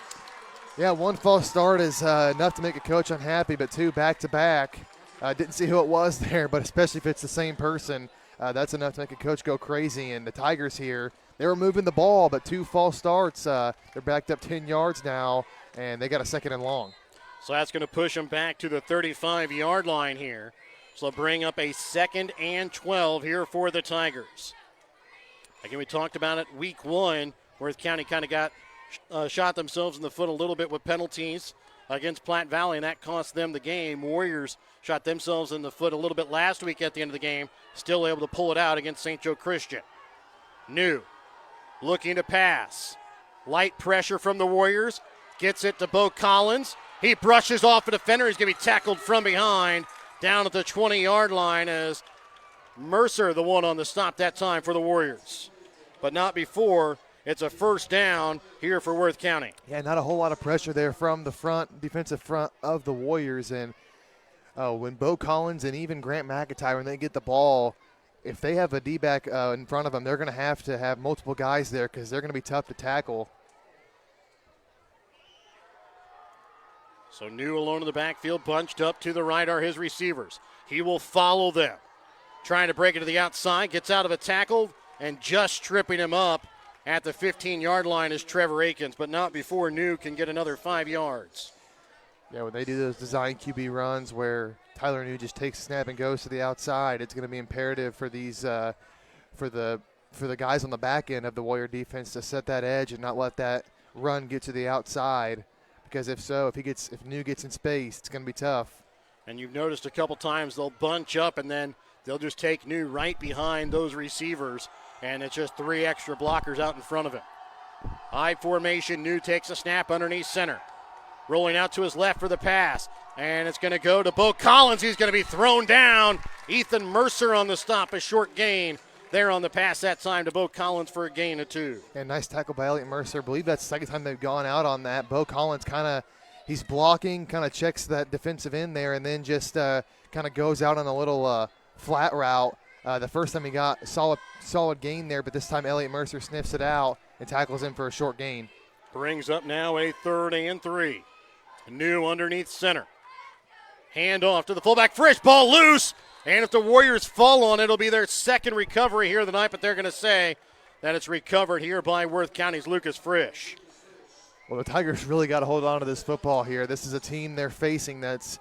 Yeah, one false start is enough to make a coach unhappy, but two back-to-back. Didn't see who it was there, but especially if it's the same person, that's enough to make a coach go crazy. And the Tigers here, they were moving the ball, but two false starts. They're backed up 10 yards now, and they got a 2nd and long. So that's going to push them back to the 35-yard line here. So they'll bring up a 2nd and 12 here for the Tigers. Again, we talked about it week 1. Worth County kind of got shot themselves in the foot a little bit with penalties against Platte Valley, and that cost them the game. Warriors shot themselves in the foot a little bit last week at the end of the game, still able to pull it out against St. Joe Christian. New, looking to pass. Light pressure from the Warriors, gets it to Bo Collins. He brushes off a defender. He's going to be tackled from behind down at the 20-yard line as Mercer, the one on the stop that time for the Warriors. But not before. It's a 1st down here for Worth County. Yeah, not a whole lot of pressure there from the front, defensive front of the Warriors. And when Bo Collins and even Grant McIntyre, when they get the ball, if they have a D-back in front of them, they're going to have multiple guys there because they're going to be tough to tackle. So New alone in the backfield, bunched up to the right are his receivers. He will follow them. Trying to break it to the outside, gets out of a tackle, and just tripping him up at the 15-yard line is Trevor Akins, but not before New can get another 5 yards. Yeah, when they do those design QB runs where Tyler New just takes a snap and goes to the outside, it's going to be imperative for these for the guys on the back end of the Warrior defense to set that edge and not let that run get to the outside. Because if New gets in space, it's going to be tough. And you've noticed a couple times they'll bunch up and then they'll just take New right behind those receivers, and it's just 3 extra blockers out in front of him. I formation, New takes a snap underneath center. Rolling out to his left for the pass, and it's going to go to Bo Collins. He's going to be thrown down. Ethan Mercer on the stop, a short gain there on the pass that time to Bo Collins for a gain of 2. And nice tackle by Elliott Mercer. I believe that's the 2nd time they've gone out on that. Bo Collins he's blocking, kind of checks that defensive end there, and then just kind of goes out on a little flat route. The first time he got a solid gain there, but this time Elliott Mercer sniffs it out and tackles him for a short gain. Brings up now a 3rd and 3. New underneath center. Hand off to the fullback. Frisch, ball loose. And if the Warriors fall on it, it'll be their 2nd recovery here of the night, but they're going to say that it's recovered here by Worth County's Lucas Frisch. Well, the Tigers really got to hold on to this football here. This is a team they're facing that's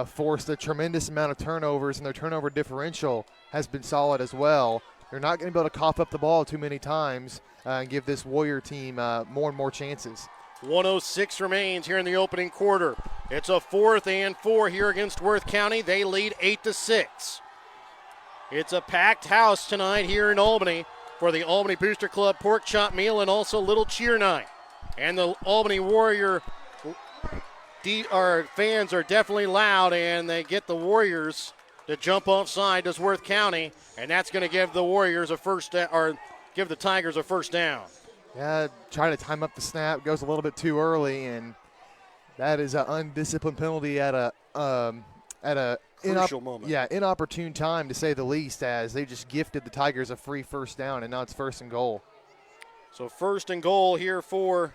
forced a tremendous amount of turnovers, and their turnover differential has been solid as well. They're not going to be able to cough up the ball too many times and give this Warrior team more and more chances. 1:06 remains here in the opening quarter. It's a 4th and 4 here against Worth County. They lead 8-6. It's a packed house tonight here in Albany for the Albany Booster Club pork chop meal and also Little Cheer Night. And the Albany Warrior fans are definitely loud, and they get the Warriors to jump offside does Worth County, and that's going to give the Warriors give the Tigers a 1st down. Yeah, trying to time up the snap, goes a little bit too early, and that is an undisciplined penalty at a crucial moment. Yeah, inopportune time to say the least, as they just gifted the Tigers a free 1st down, and now it's 1st and goal. So 1st and goal here for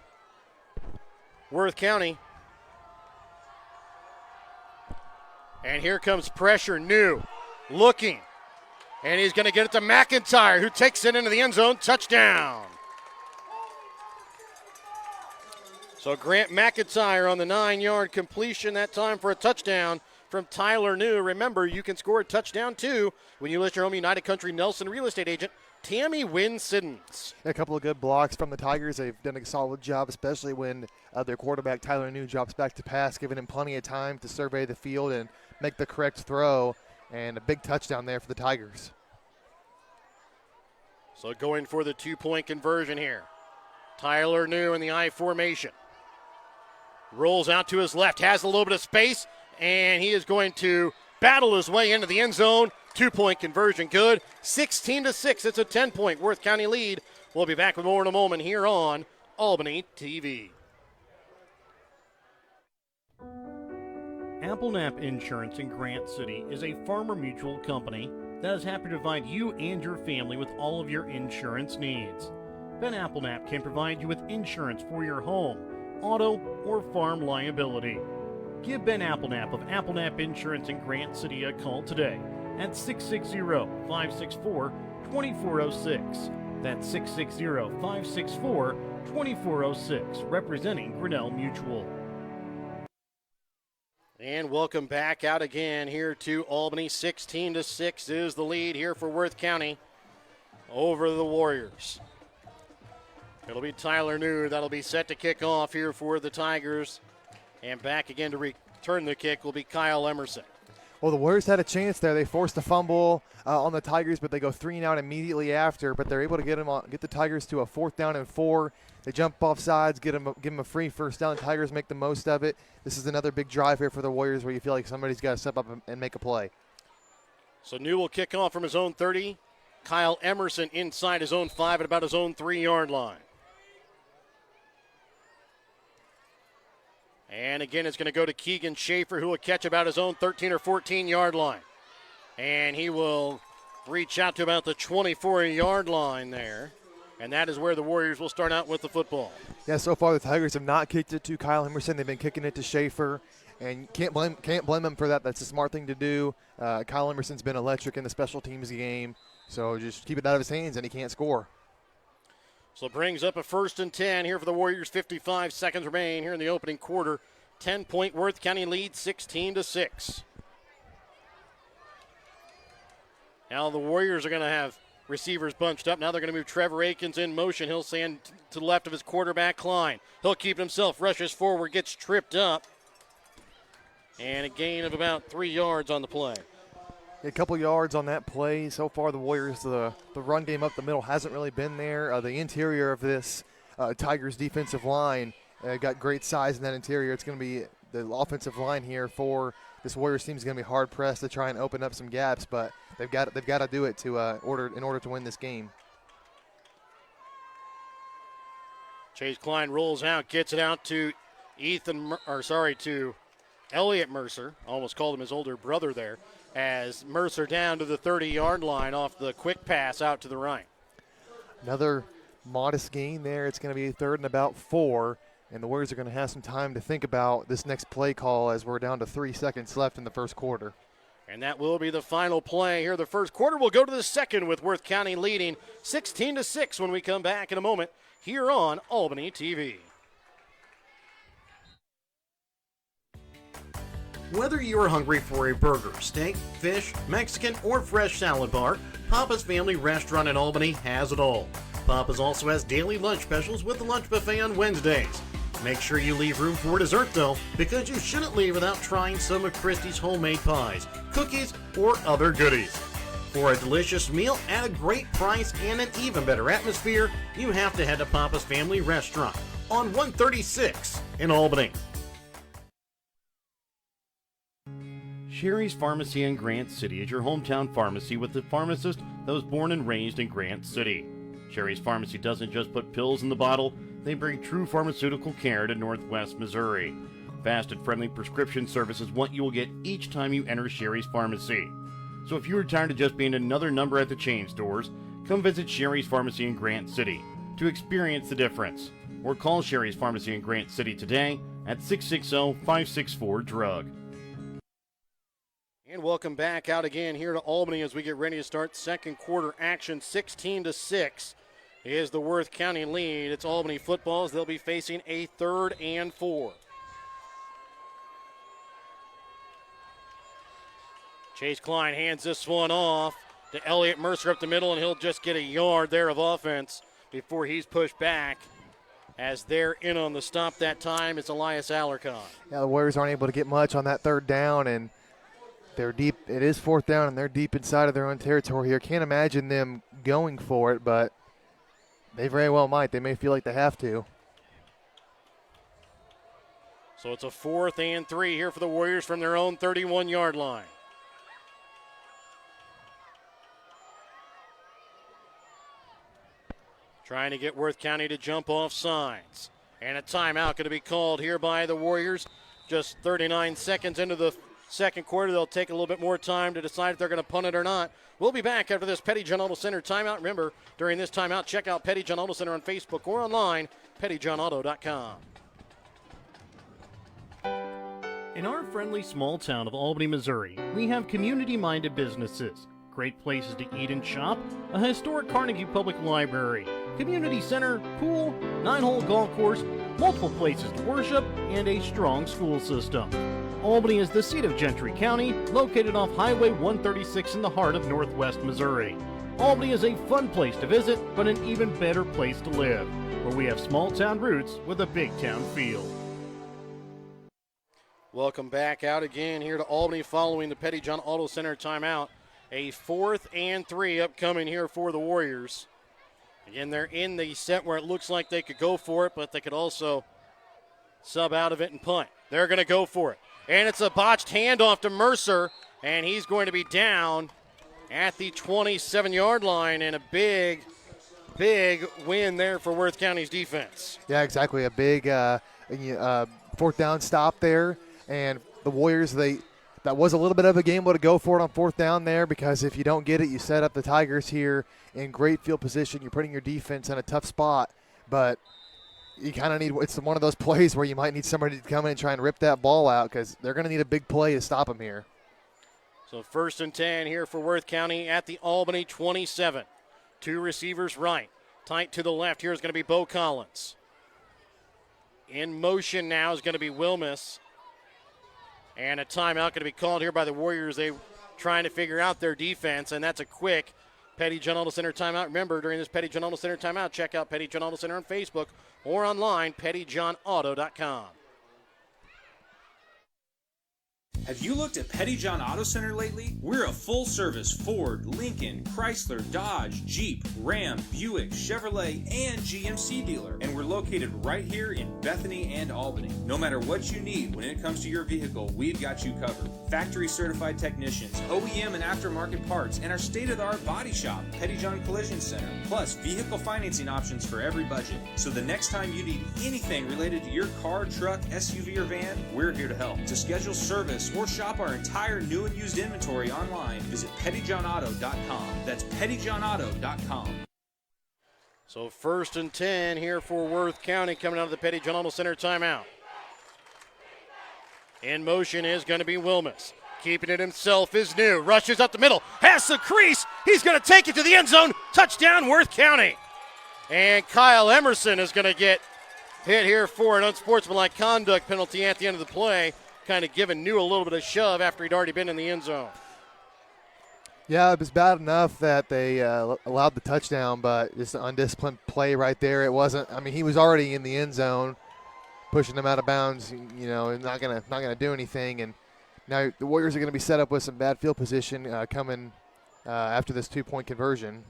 Worth County. And here comes pressure, New, looking. And he's going to get it to McIntyre, who takes it into the end zone. Touchdown. So Grant McIntyre on the 9-yard completion that time for a touchdown from Tyler New. Remember, you can score a touchdown too when you list your home United Country Nelson real estate agent, Tammy Wynn Siddons. A couple of good blocks from the Tigers. They've done a solid job, especially when their quarterback, Tyler New, drops back to pass, giving him plenty of time to survey the field and make the correct throw. And a big touchdown there for the Tigers. So going for the 2-point conversion here. Tyler New in the I formation. Rolls out to his left, has a little bit of space, and he is going to battle his way into the end zone. 2-point conversion good. 16-6. It's a 10-point Worth County lead. We'll be back with more in a moment here on Albany TV. Applenap Insurance in Grant City is a Farmer Mutual company that is happy to provide you and your family with all of your insurance needs. Ben Applenap can provide you with insurance for your home, auto, or farm liability. Give Ben Appleknap of Appleknap Insurance in Grant City a call today at 660-564-2406. That's 660-564-2406, representing Grinnell Mutual. And welcome back out again here to Albany. 16-6 is the lead here for Worth County over the Warriors. It'll be Tyler New that'll be set to kick off here for the Tigers. And back again to return the kick will be Kyle Emerson. Well, the Warriors had a chance there. They forced a fumble on the Tigers, but they go 3 and out immediately after. But they're able to get the Tigers to a 4th down and 4. They jump off sides, give them a free first down. Tigers make the most of it. This is another big drive here for the Warriors where you feel like somebody's got to step up and make a play. So New will kick off from his own 30. Kyle Emerson inside his own 5 at about his own 3-yard line. And again, it's going to go to Keegan Schaefer, who will catch about his own 13 or 14-yard line. And he will reach out to about the 24-yard line there. And that is where the Warriors will start out with the football. Yeah, so far the Tigers have not kicked it to Kyle Emerson. They've been kicking it to Schaefer. And can't blame him for that. That's a smart thing to do. Kyle Emerson's been electric in the special teams game. So just keep it out of his hands, and he can't score. So it brings up a 1st and 10 here for the Warriors. 55 seconds remain here in the opening quarter. 10-point Worth County lead, 16-6. Now the Warriors are going to have receivers bunched up. Now they're going to move Trevor Akins in motion. He'll stand to the left of his quarterback, Klein. He'll keep himself, rushes forward, gets tripped up. And a gain of about 3 yards on the play. A couple yards on that play. So far the Warriors, the run game up the middle hasn't really been there. The interior of this Tigers defensive line got great size in that interior. It's going to be the offensive line here for this Warriors team is going to be hard pressed to try and open up some gaps, but they've got to do it to in order to win this game. Chase Klein rolls out, gets it out to to Elliott Mercer. Almost called him his older brother there. As Mercer down to the 30-yard line off the quick pass out to the right. Another modest gain there. It's going to be 3rd and about 4, and the Warriors are going to have some time to think about this next play call as we're down to 3 seconds left in the first quarter. And that will be the final play here. The first quarter will go to the second with Worth County leading 16-6 when we come back in a moment here on Albany TV. Whether you are hungry for a burger, steak, fish, Mexican, or fresh salad bar, Papa's Family Restaurant in Albany has it all. Papa's also has daily lunch specials with the lunch buffet on Wednesdays. Make sure you leave room for dessert though, because you shouldn't leave without trying some of Christie's homemade pies, cookies, or other goodies. For a delicious meal at a great price and an even better atmosphere, you have to head to Papa's Family Restaurant on 136 in Albany. Sherry's Pharmacy in Grant City is your hometown pharmacy with the pharmacist that was born and raised in Grant City. Sherry's Pharmacy doesn't just put pills in the bottle, they bring true pharmaceutical care to Northwest Missouri. Fast and friendly prescription service is what you will get each time you enter Sherry's Pharmacy. So if you are tired of just being another number at the chain stores, come visit Sherry's Pharmacy in Grant City to experience the difference. Or call Sherry's Pharmacy in Grant City today at 660-564-DRUG. And welcome back out again here to Albany as we get ready to start second quarter action. 16-6 is the Worth County lead. It's Albany football as they'll be facing a 3rd and 4. Chase Klein hands this one off to Elliott Mercer up the middle, and he'll just get a yard there of offense before he's pushed back. As they're in on the stop that time, it's Elias Alarcon. Yeah, the Warriors aren't able to get much on that 3rd down, and they're deep. It is 4th down, and they're deep inside of their own territory here. Can't imagine them going for it, but they very well might. They may feel like they have to. So it's a 4th and 3 here for the Warriors from their own 31-yard line. Trying to get Worth County to jump off sides. And a timeout going to be called here by the Warriors. Just 39 seconds into the second quarter. They'll take a little bit more time to decide if they're going to punt it or not. We'll be back after this Petty John Auto Center timeout. Remember, during this timeout, check out Petty John Auto Center on Facebook or online, pettyjohnauto.com. In our friendly small town of Albany, Missouri, we have community-minded businesses, great places to eat and shop, a historic Carnegie Public Library, community center, pool, 9-hole golf course, multiple places to worship, and a strong school system. Albany is the seat of Gentry County, located off Highway 136 in the heart of northwest Missouri. Albany is a fun place to visit, but an even better place to live, where we have small town roots with a big town feel. Welcome back out again here to Albany following the Petty John Auto Center timeout. A 4th and 3 upcoming here for the Warriors. Again, they're in the set where it looks like they could go for it, but they could also sub out of it and punt. They're going to go for it. And it's a botched handoff to Mercer, and he's going to be down at the 27-yard line, and a big win there for Worth County's defense. Yeah, exactly. A big 4th down stop there. And the Warriors, that was a little bit of a gamble to go for it on 4th down there, because if you don't get it, you set up the Tigers here in great field position. You're putting your defense in a tough spot, but you kind of need – it's one of those plays where you might need somebody to come in and try and rip that ball out, because they're going to need a big play to stop them here. So 1st and 10 here for Worth County at the Albany 27. 2 receivers right. Tight to the left here is going to be Bo Collins. In motion now is going to be Wilmus. And a timeout going to be called here by the Warriors. They trying to figure out their defense, and that's a quick Petty John Auto Center timeout. Remember, during this Petty John Auto Center timeout, check out Petty John Auto Center on Facebook or online, pettyjohnauto.com. Have you looked at Petty John Auto Center lately? We're a full-service Ford, Lincoln, Chrysler, Dodge, Jeep, Ram, Buick, Chevrolet, and GMC dealer. And we're located right here in Bethany and Albany. No matter what you need when it comes to your vehicle, we've got you covered. Factory-certified technicians, OEM and aftermarket parts, and our state-of-the-art body shop, Petty John Collision Center. Plus, vehicle financing options for every budget. So the next time you need anything related to your car, truck, SUV, or van, we're here to help. To schedule service or shop our entire new and used inventory online, visit pettyjohnauto.com. That's pettyjohnauto.com. So 1st and 10 here for Worth County coming out of the Petty John Auto Center timeout. In motion is going to be Wilmus. Keeping it himself is New. Rushes up the middle. Has the crease. He's going to take it to the end zone. Touchdown, Worth County. And Kyle Emerson is going to get hit here for an unsportsmanlike conduct penalty at the end of the play. Kind of giving New a little bit of shove after he'd already been in the end zone. Yeah, it was bad enough that they allowed the touchdown, but just an undisciplined play right there. It wasn't. I mean, he was already in the end zone, pushing them out of bounds. You know, and not gonna do anything. And now the Warriors are going to be set up with some bad field position coming after this 2-point conversion.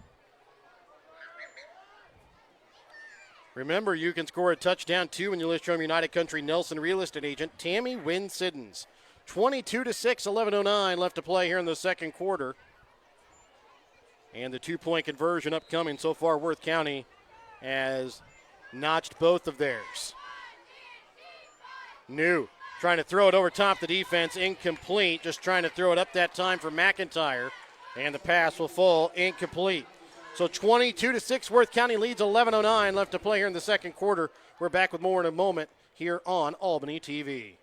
Remember, you can score a touchdown, too, when you list your United Country Nelson real estate agent, Tammy Wynn Siddons. 22-6, 11:09 left to play here in the second quarter. And the 2-point conversion upcoming. So far, Worth County has notched both of theirs. New trying to throw it over top the defense, incomplete. Just trying to throw it up that time for McIntyre. And the pass will fall incomplete. So 22-6, Worth County leads, 11:09 left to play here in the second quarter. We're back with more in a moment here on Albany TV.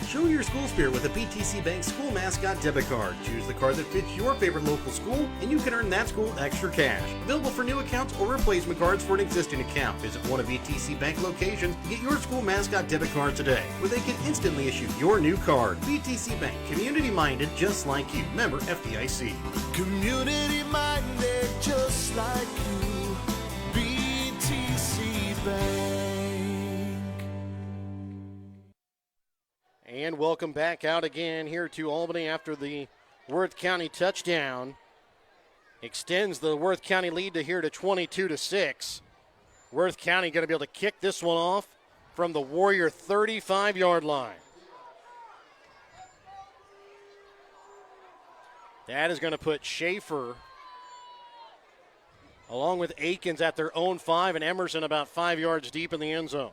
Show your school spirit with a BTC Bank school mascot debit card. Choose the card that fits your favorite local school, and you can earn that school extra cash. Available for new accounts or replacement cards for an existing account. Visit one of BTC Bank locations and get your school mascot debit card today, where they can instantly issue your new card. BTC Bank, community-minded just like you. Member FDIC. Community-minded just like you. BTC Bank. And welcome back out again here to Albany after the Worth County touchdown. Extends the Worth County lead to here to 22-6. Worth County going to be able to kick this one off from the Warrior 35-yard line. That is going to put Schaefer along with Akins at their own 5 and Emerson about 5 yards deep in the end zone.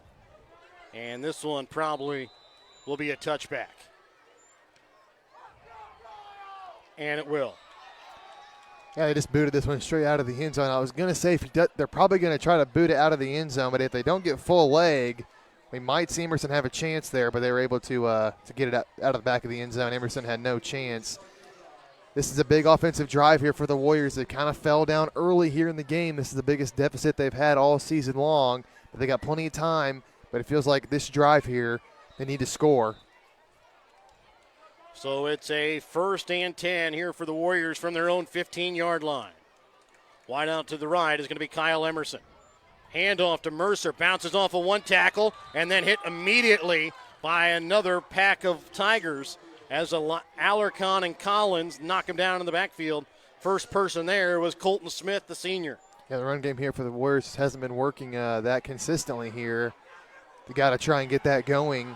And this one probably will be a touchback. And it will. Yeah, they just booted this one straight out of the end zone. I was going to say they're probably going to try to boot it out of the end zone, but if they don't get full leg, We might see Emerson have a chance there, but they were able to get it out of the back of the end zone. Emerson had no chance. This is a big offensive drive here for the Warriors. They kind of fell down early here in the game. This is the biggest deficit they've had all season long. But they got plenty of time, but it feels like this drive here, they need to score. So it's a 1st and 10 here for the Warriors from their own 15-yard line. Wide out to the right is going to be Kyle Emerson. Handoff to Mercer, bounces off of one tackle, and then hit immediately by another pack of Tigers as Alarcon and Collins knock him down in the backfield. First person there was Colton Smith, the senior. Yeah, the run game here for the Warriors hasn't been working that consistently here. They got to try and get that going.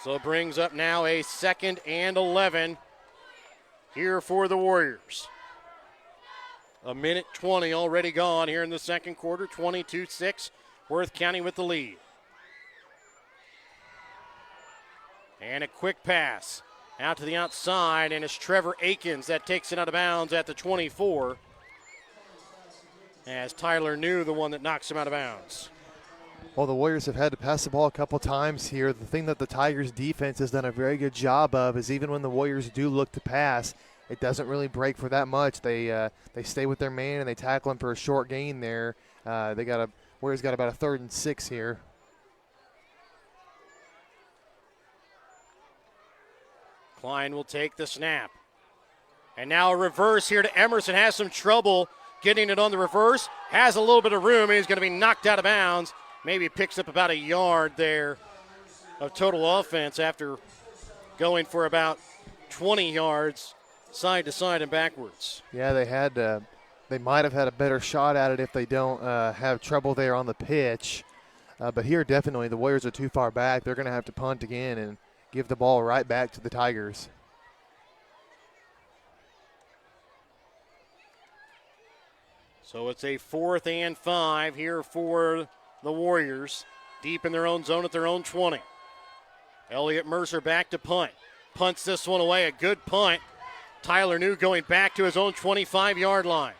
So it brings up now a 2nd and 11 here for the Warriors. A minute 20 already gone here in the second quarter. 22-6, Worth County with the lead. And a quick pass out to the outside, and it's Trevor Akins that takes it out of bounds at the 24. As Tyler New, the one that knocks him out of bounds. Well, the Warriors have had to pass the ball a couple times here. The thing that the Tigers defense has done a very good job of is even when the Warriors do look to pass, it doesn't really break for that much. They stay with their man and they tackle him for a short gain there. Warriors got about a 3rd and 6 here. Klein will take the snap. And now a reverse here to Emerson. Has some trouble getting it on the reverse. Has a little bit of room, and he's going to be knocked out of bounds. Maybe picks up about a yard there of total offense after going for about 20 yards side to side and backwards. Yeah, they might have had a better shot at it if they don't have trouble there on the pitch. But here definitely the Warriors are too far back. They're going to have to punt again and give the ball right back to the Tigers. So it's a 4th and 5 here for the Warriors, deep in their own zone at their own 20. Elliott Mercer back to punt. Punts this one away, a good punt. Tyler New going back to his own 25-yard line.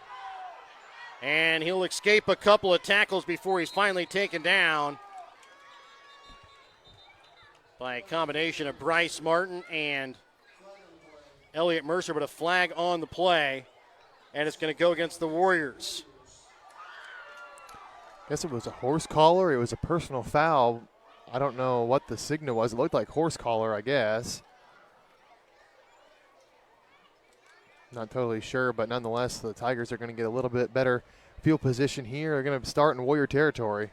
And he'll escape a couple of tackles before he's finally taken down by a combination of Bryce Martin and Elliott Mercer, but a flag on the play, and it's going to go against the Warriors. I guess it was a horse collar. It was a personal foul. I don't know what the signal was. It looked like horse collar, I guess. Not totally sure, but nonetheless, the Tigers are going to get a little bit better field position here. They're going to start in Warrior territory.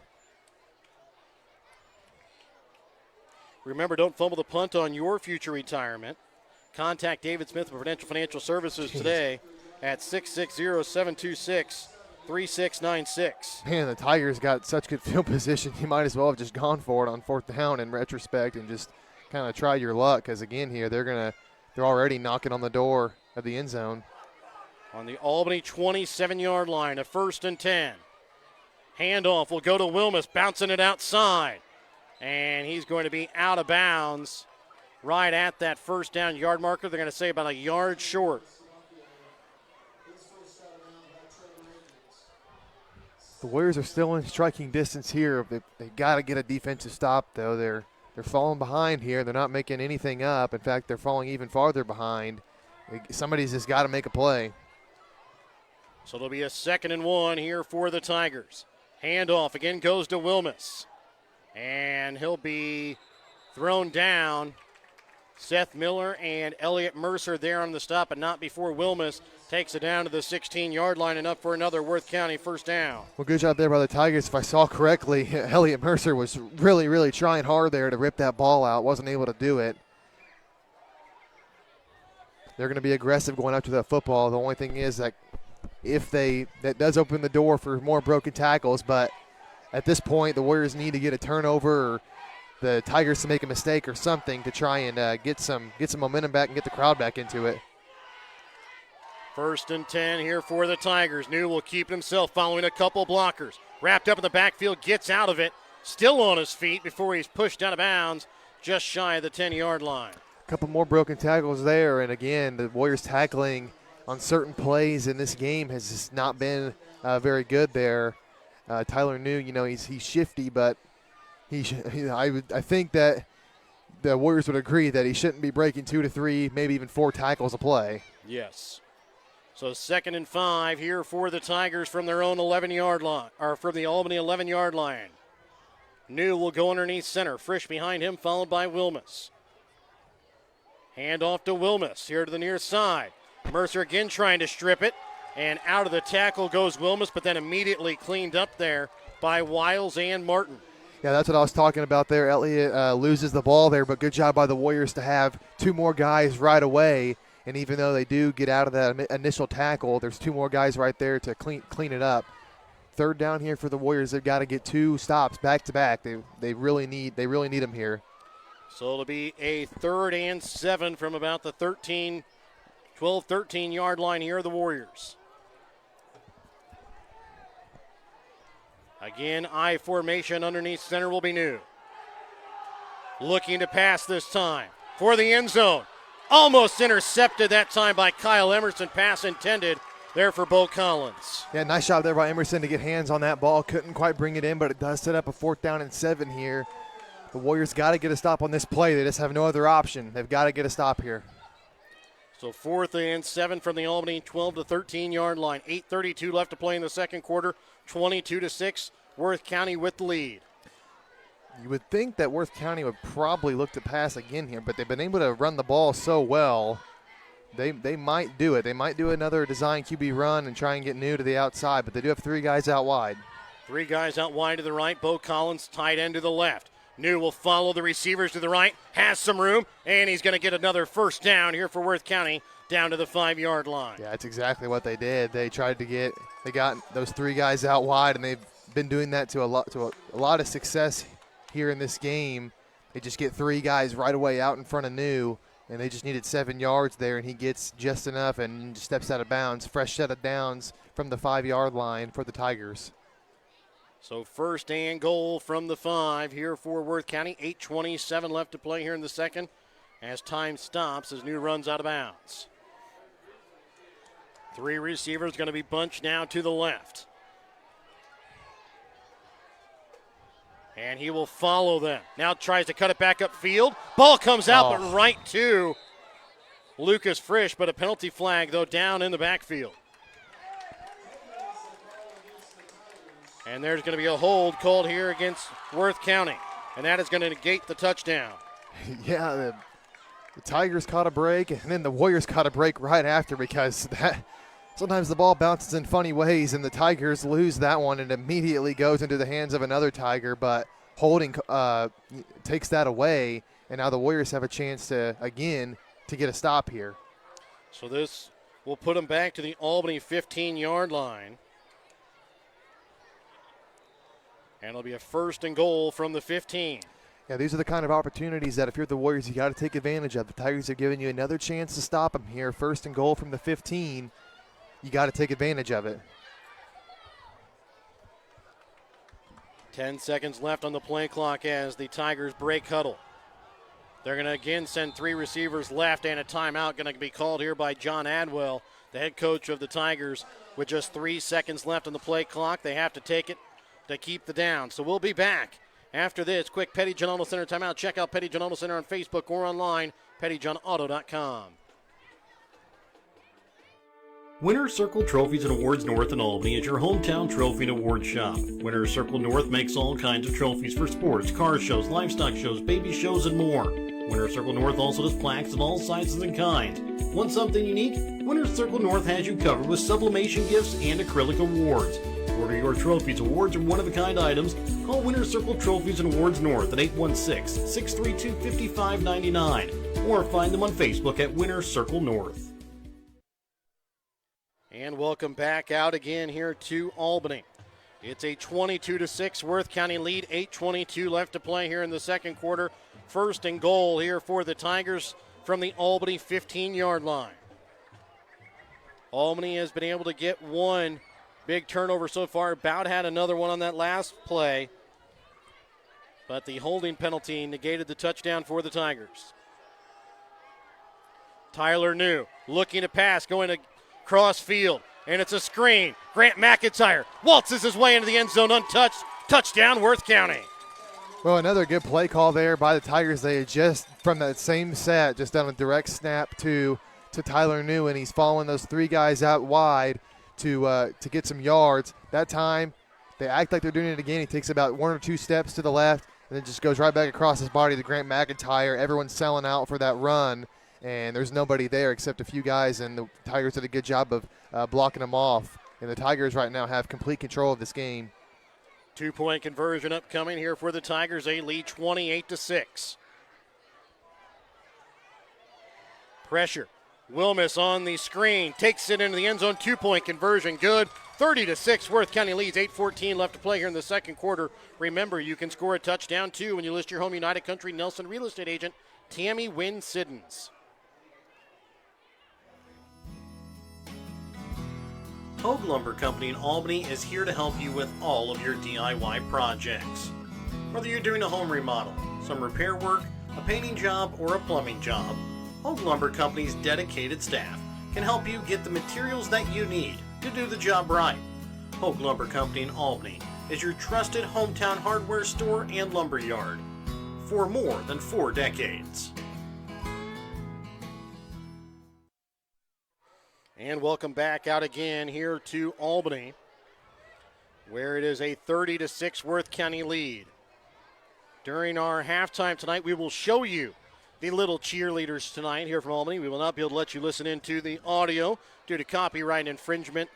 Remember, don't fumble the punt on your future retirement. Contact David Smith of Prudential Financial Services today at 660-726-3696. Man, the Tigers got such good field position. You might as well have just gone for it on 4th down in retrospect and just kind of try your luck. Because again, here they're already knocking on the door of the end zone. On the Albany 27-yard line, a 1st and 10. Handoff will go to Wilmus, bouncing it outside. And he's going to be out of bounds right at that 1st down yard marker. They're going to say about a yard short. The Warriors are still in striking distance here. They got to get a defensive stop, though. They're falling behind here. They're not making anything up. In fact, they're falling even farther behind. Somebody's just got to make a play. So it'll be a 2nd and 1 here for the Tigers. Handoff again goes to Wilmus. And he'll be thrown down. Seth Miller and Elliott Mercer there on the stop, but not before Wilmus takes it down to the 16-yard line and up for another Worth County 1st down. Well, good job there by the Tigers. If I saw correctly, Elliott Mercer was really, really trying hard there to rip that ball out. Wasn't able to do it. They're going to be aggressive going after that football. The only thing is that that does open the door for more broken tackles, but at this point, the Warriors need to get a turnover or the Tigers to make a mistake or something to try and get some momentum back and get the crowd back into it. 1st and 10 here for the Tigers. New will keep it himself following a couple blockers. Wrapped up in the backfield, gets out of it, still on his feet before he's pushed out of bounds just shy of the 10-yard line. A couple more broken tackles there, and again, the Warriors tackling on certain plays in this game has just not been very good there. Tyler New, he's shifty, but I think that the Warriors would agree that he shouldn't be breaking 2 to 3, maybe even 4 tackles a play. Yes. So 2nd and 5 here for the Tigers from their own 11-yard line, or from the Albany 11-yard line. New will go underneath center. Frisch behind him, followed by Wilmus. Hand off to Wilmus here to the near side. Mercer again trying to strip it, and out of the tackle goes Wilmus, but then immediately cleaned up there by Wiles and Martin. Yeah, that's what I was talking about there. Elliott loses the ball there, but good job by the Warriors to have 2 more guys right away. And even though they do get out of that initial tackle, there's 2 more guys right there to clean it up. 3rd down here for the Warriors. They've got to get 2 stops back to back. They really need them here. So it'll be a 3rd and 7 from about the 12-13 yard line here, the Warriors. Again, I formation underneath center will be New. Looking to pass this time for the end zone. Almost intercepted that time by Kyle Emerson. Pass intended there for Bo Collins. Yeah, nice job there by Emerson to get hands on that ball. Couldn't quite bring it in, but it does set up a 4th down and 7 here. The Warriors got to get a stop on this play. They just have no other option. They've got to get a stop here. So 4th and 7 from the Albany 12 to 13 yard line. 8:32 left to play in the second quarter. 22-6. Worth County with the lead. You would think that Worth County would probably look to pass again here, but they've been able to run the ball so well. They might do it. They might do another design QB run and try and get New to the outside, but they do have 3 guys out wide. 3 guys out wide to the right. Bo Collins tight end to the left. New will follow the receivers to the right. Has some room, and he's going to get another 1st down here for Worth County down to the 5-yard line. Yeah, that's exactly what they did. They got those 3 guys out wide, and they've been doing that to a lot of success here in this game. They just get 3 guys right away out in front of New, and they just needed 7 yards there, and he gets just enough and steps out of bounds. Fresh set of downs from the 5-yard line for the Tigers. So 1st and goal from the 5 here for Worth County. 8:27 left to play here in the second as time stops as New runs out of bounds. 3 receivers going to be bunched now to the left. And he will follow them. Now tries to cut it back upfield. Ball comes out, but right to Lucas Frisch, but a penalty flag, though, down in the backfield. And there's going to be a hold called here against Worth County, and that is going to negate the touchdown. Yeah, the Tigers caught a break, and then the Warriors caught a break right after because sometimes the ball bounces in funny ways, and the Tigers lose that one and immediately goes into the hands of another Tiger, but holding takes that away, and now the Warriors have a chance to get a stop here. So this will put them back to the Albany 15-yard line. And it'll be a 1st and goal from the 15. Yeah, these are the kind of opportunities that if you're the Warriors, you got to take advantage of. The Tigers are giving you another chance to stop them here. 1st and goal from the 15. You got to take advantage of it. 10 seconds left on the play clock as the Tigers break huddle. They're going to again send 3 receivers left, and a timeout going to be called here by John Adwell, the head coach of the Tigers. With just 3 seconds left on the play clock, they have to take it to keep the down. So we'll be back after this quick Petty John Auto Center timeout. Check out Petty John Auto Center on Facebook or online, pettyjohnauto.com. Winner's Circle Trophies and Awards North in Albany is your hometown trophy and award shop. Winner's Circle North makes all kinds of trophies for sports, car shows, livestock shows, baby shows, and more. Winner's Circle North also does plaques of all sizes and kinds. Want something unique? Winner's Circle North has you covered with sublimation gifts and acrylic awards. Order your trophies, awards, or one-of-a-kind items. Call Winner's Circle Trophies and Awards North at 816-632-5599 or find them on Facebook at Winner's Circle North. And welcome back out again here to Albany. It's a 22-6 Worth County lead. 8:22 left to play here in the second quarter. 1st and goal here for the Tigers from the Albany 15-yard line. Albany has been able to get 1 big turnover so far. Bout had another one on that last play, but the holding penalty negated the touchdown for the Tigers. Tyler New looking to pass, going to cross field. and it's a screen. Grant McIntyre waltzes his way into the end zone untouched. Touchdown, Worth County. Well, another good play call there by the Tigers. They had just, from that same set, just done a direct snap to Tyler New, and he's following those three guys out wide to get some yards. That time, they act like they're doing it again. He takes about one or two steps to the left and then just goes right back across his body to Grant McIntyre. Everyone's selling out for that run, and there's nobody there except a few guys, and the Tigers did a good job of blocking them off. And the Tigers right now have complete control of this game. 2-point conversion upcoming here for the Tigers. They lead 28-6. Pressure. Wilmus on the screen. Takes it into the end zone. 2-point conversion. Good. 30-6. Worth County leads. 8:14 left to play here in the second quarter. Remember, you can score a touchdown too when you list your home United Country Nelson real estate agent, Tammy Wynn Siddons. Hogue Lumber Company in Albany is here to help you with all of your DIY projects. Whether you're doing a home remodel, some repair work, a painting job, or a plumbing job, Hogue Lumber Company's dedicated staff can help you get the materials that you need to do the job right. Hogue Lumber Company in Albany is your trusted hometown hardware store and lumber yard for more than 4 decades. And welcome back out again here to Albany, where it is a 30-6 Worth County lead. During our halftime tonight, we will show you the little cheerleaders tonight here from Albany. We will not be able to let you listen into the audio due to copyright infringement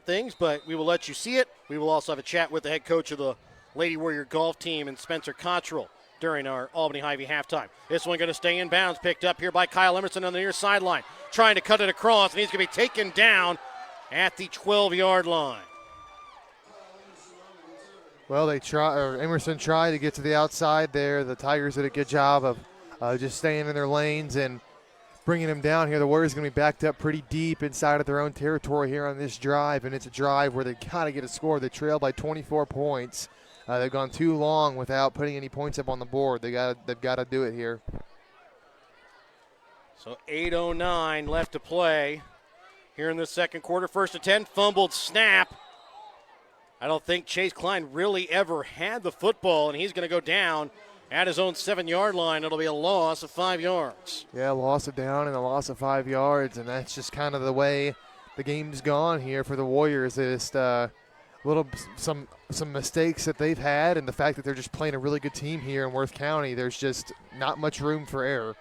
things, but we will let you see it. We will also have a chat with the head coach of the Lady Warrior golf team and Spencer Cottrell during our Albany Hy-Vee halftime. This one going to stay in bounds, picked up here by Kyle Emerson on the near sideline, trying to cut it across, and he's going to be taken down at the 12-yard line. Well, Emerson tried to get to the outside there. The Tigers did a good job of just staying in their lanes and bringing him down here. The Warriors going to be backed up pretty deep inside of their own territory here on this drive, and it's a drive where they got to get a score. They trail by 24 points. They've gone too long without putting any points up on the board. They've got to do it here. So 8:09 left to play here in the second quarter. First and 10, fumbled snap. I don't think Chase Klein really ever had the football, and he's going to go down at his own 7-yard line. It'll be a loss of 5 yards. Yeah, loss of down and a loss of 5 yards, and that's just kind of the way the game's gone here for the Warriors. It's some mistakes that they've had, and the fact that they're just playing a really good team here in Worth County. There's just not much room for error.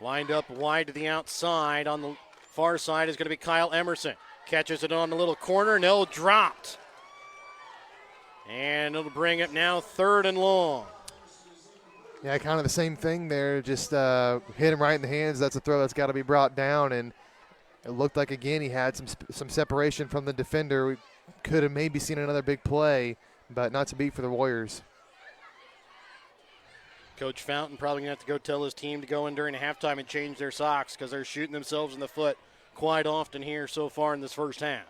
Lined up wide to the outside. On the far side is going to be Kyle Emerson. Catches it on the little corner. No, dropped. And it'll bring it now 3rd and long. Yeah, kind of the same thing there. Just hit him right in the hands. That's a throw that's got to be brought down. And it looked like, again, he had some separation from the defender. We could have maybe seen another big play, but not to beat for the Warriors. Coach Fountain probably going to have to go tell his team to go in during halftime and change their socks because they're shooting themselves in the foot quite often here so far in this first half.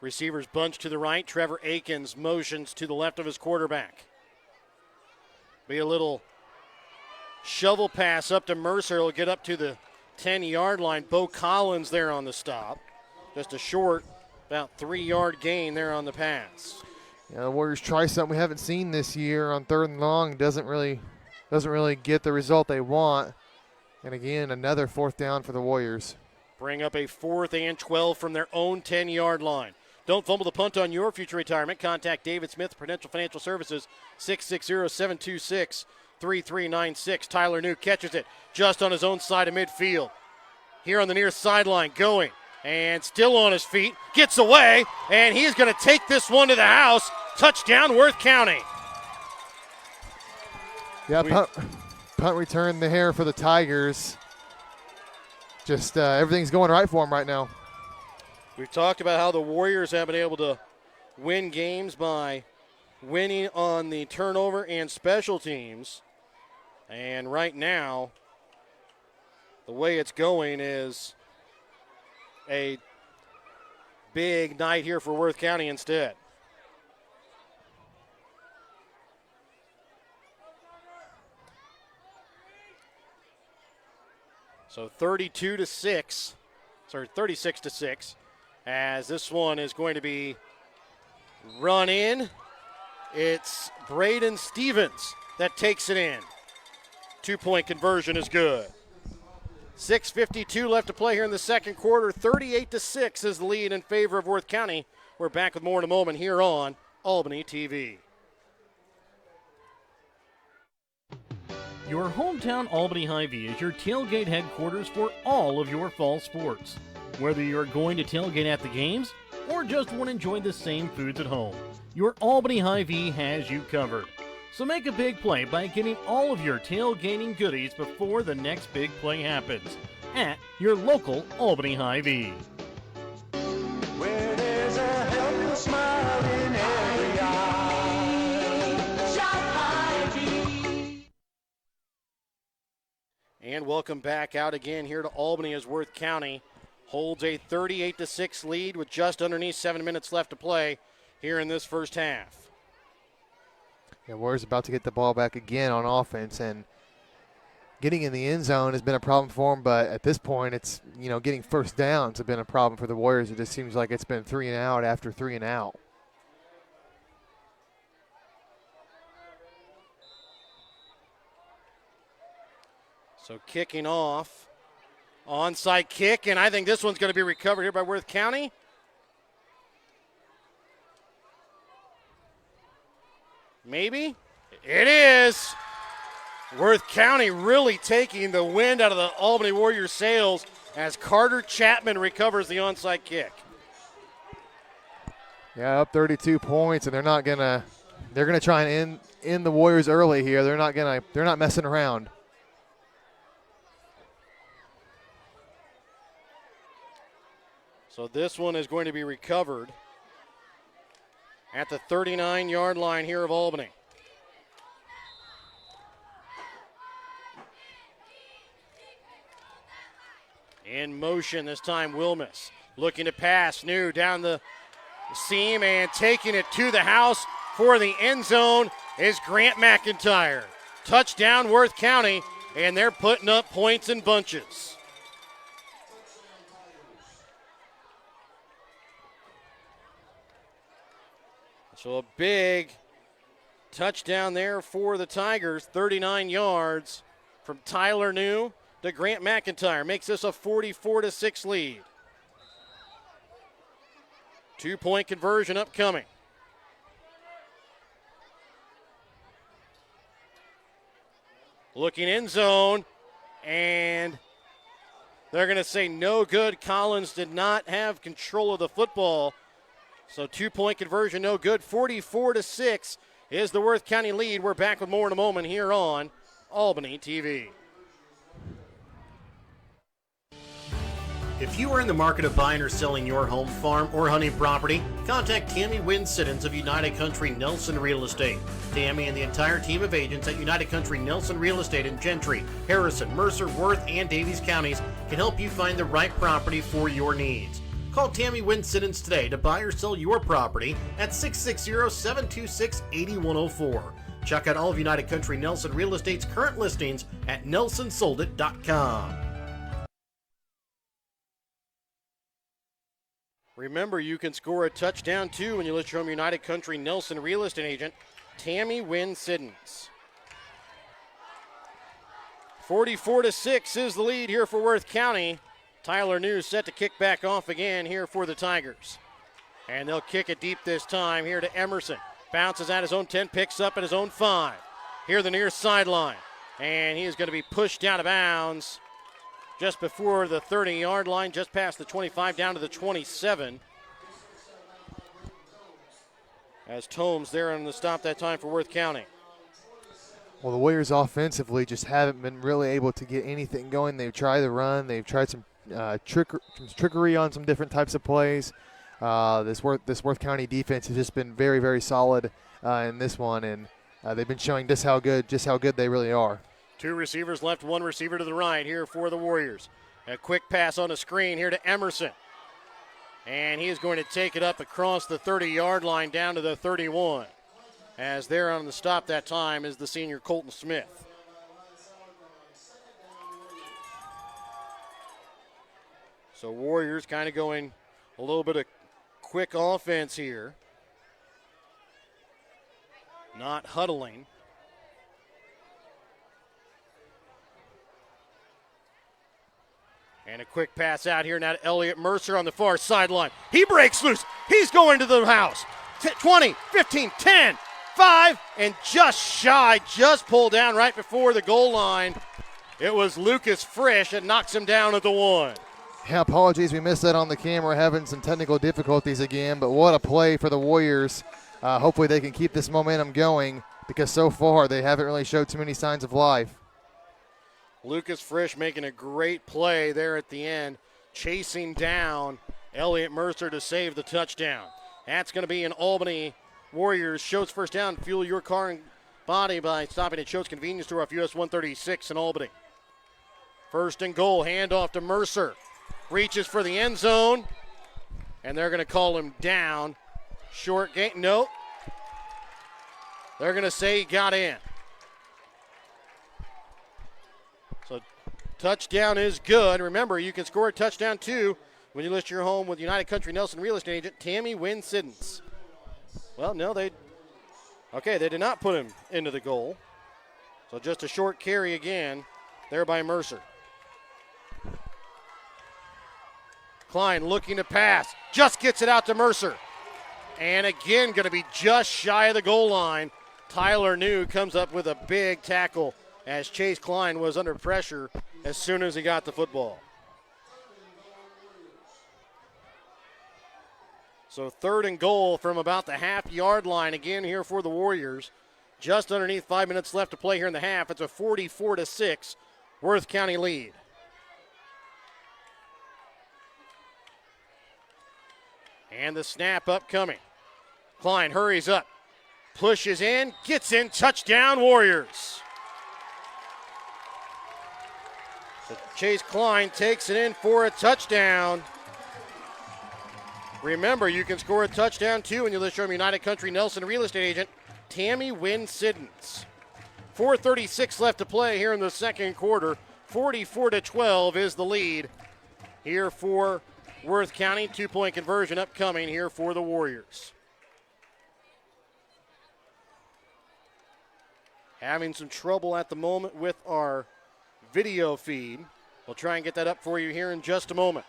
Receivers bunch to the right. Trevor Akins motions to the left of his quarterback. Be a little shovel pass up to Mercer. He'll get up to the 10-yard line. Bo Collins there on the stop. Just a short, about 3-yard gain there on the pass. Yeah, the Warriors try something we haven't seen this year on 3rd and long. Doesn't really get the result they want. And again, another 4th down for the Warriors. Bring up a 4th and 12 from their own 10-yard line. Don't fumble the punt on your future retirement. Contact David Smith, Prudential Financial Services, 660-726-3396. Tyler New catches it just on his own side of midfield. Here on the near sideline, going and still on his feet. Gets away, and he's going to take this one to the house. Touchdown, Worth County. Yeah, punt return there for the Tigers. Just everything's going right for them right now. We've talked about how the Warriors have been able to win games by winning on the turnover and special teams. And right now, the way it's going is a big night here for Worth County instead. So 32-6. Sorry, 36-6. As this one is going to be run in. It's Braden Stevens that takes it in. 2-point conversion is good. 6:52 left to play here in the second quarter. 38-6 is the lead in favor of Worth County. We're back with more in a moment here on Albany TV. Your hometown Albany Hy-Vee is your tailgate headquarters for all of your fall sports. Whether you're going to tailgate at the games or just want to enjoy the same foods at home, your Albany Hy-Vee has you covered. So make a big play by getting all of your tailgating goodies before the next big play happens at your local Albany Hy-Vee. Where there's a helpless smile in every eye. Shop Hy-Vee. And welcome back out again here to Albany as Worth County holds a 38-6 lead with just underneath 7 minutes left to play here in this first half. Yeah, Warriors about to get the ball back again on offense, and getting in the end zone has been a problem for them, but at this point it's, getting first downs have been a problem for the Warriors. It just seems like it's been 3 and out after 3 and out. So kicking off, onside kick, and I think this one's going to be recovered here by Worth County. Maybe? It is. Worth County really taking the wind out of the Albany Warriors' sails as Carter Chapman recovers the onside kick. Yeah, up 32 points, and they're going to try and end the Warriors early here. They're not messing around. So this one is going to be recovered at the 39-yard line here of Albany. In motion this time, Wilmus looking to pass. New down the seam and taking it to the house for the end zone is Grant McIntyre. Touchdown Worth County, and they're putting up points in bunches. So a big touchdown there for the Tigers, 39 yards from Tyler New to Grant McIntyre. Makes this a 44-6 lead. 2-point conversion upcoming. Looking end zone, and they're going to say no good. Collins did not have control of the football. So 2-point conversion, no good. 44-6 is the Worth County lead. We're back with more in a moment here on Albany TV. If you are in the market of buying or selling your home, farm, or hunting property, contact Tammy Wynn Siddons of United Country Nelson Real Estate. Tammy and the entire team of agents at United Country Nelson Real Estate in Gentry, Harrison, Mercer, Worth, and Davies counties can help you find the right property for your needs. Call Tammy Wynn Siddons today to buy or sell your property at 660-726-8104. Check out all of United Country Nelson Real Estate's current listings at nelsonsoldit.com. Remember, you can score a touchdown too when you list your home United Country Nelson Real Estate agent, Tammy Wynn Siddons. 44-6 is the lead here for Worth County. Tyler New set to kick back off again here for the Tigers. And they'll kick it deep this time here to Emerson. Bounces at his own 10, picks up at his own 5. Here the near sideline. And he is going to be pushed out of bounds just before the 30-yard line, just past the 25, down to the 27. As Tomes there on the stop that time for Worth County. Well, the Warriors offensively just haven't been really able to get anything going. They've tried the run. They've tried some trickery on some different types of plays. This Worth County defense has just been very, very solid in this one, and they've been showing just how good they really are. 2 receivers left, 1 receiver to the right here for the Warriors. A quick pass on the screen here to Emerson. And he is going to take it up across the 30-yard line down to the 31. As there on the stop that time is the senior Colton Smith. So Warriors kind of going a little bit of quick offense here. Not huddling. And a quick pass out here now to Elliott Mercer on the far sideline. He breaks loose. He's going to the house. 20, 15, 10, 5, and just shy, just pulled down right before the goal line. It was Lucas Frisch that knocks him down at the 1. Yeah, apologies, we missed that on the camera, having some technical difficulties again, but what a play for the Warriors. Hopefully they can keep this momentum going because so far they haven't really showed too many signs of life. Lucas Frisch making a great play there at the end, chasing down Elliott Mercer to save the touchdown. That's going to be an Albany Warriors. Schultz first down. Fuel your car and body by stopping at Schultz Convenience Store off US 136 in Albany. First and goal, handoff to Mercer. Reaches for the end zone, and they're going to call him down. Short game, nope. They're going to say he got in. So touchdown is good. Remember, you can score a touchdown too when you list your home with United Country Nelson Real Estate Agent Tammy Wynn Siddons. Well, no, they did not put him into the goal. So just a short carry again there by Mercer. Klein looking to pass, just gets it out to Mercer. And again, going to be just shy of the goal line. Tyler New comes up with a big tackle as Chase Klein was under pressure as soon as he got the football. So third and goal from about the half-yard line again here for the Warriors. Just underneath 5 minutes left to play here in the half. It's a 44-6 Worth County lead. And the snap upcoming. Klein hurries up, pushes in, gets in, touchdown Warriors. So Chase Klein takes it in for a touchdown. Remember, you can score a touchdown too when you list your United Country Nelson Real Estate Agent Tammy Wynn Siddons. 4:36 left to play here in the second quarter. 44-12 is the lead here for Worth County. 2-point conversion upcoming here for the Warriors. Having some trouble at the moment with our video feed. We'll try and get that up for you here in just a moment.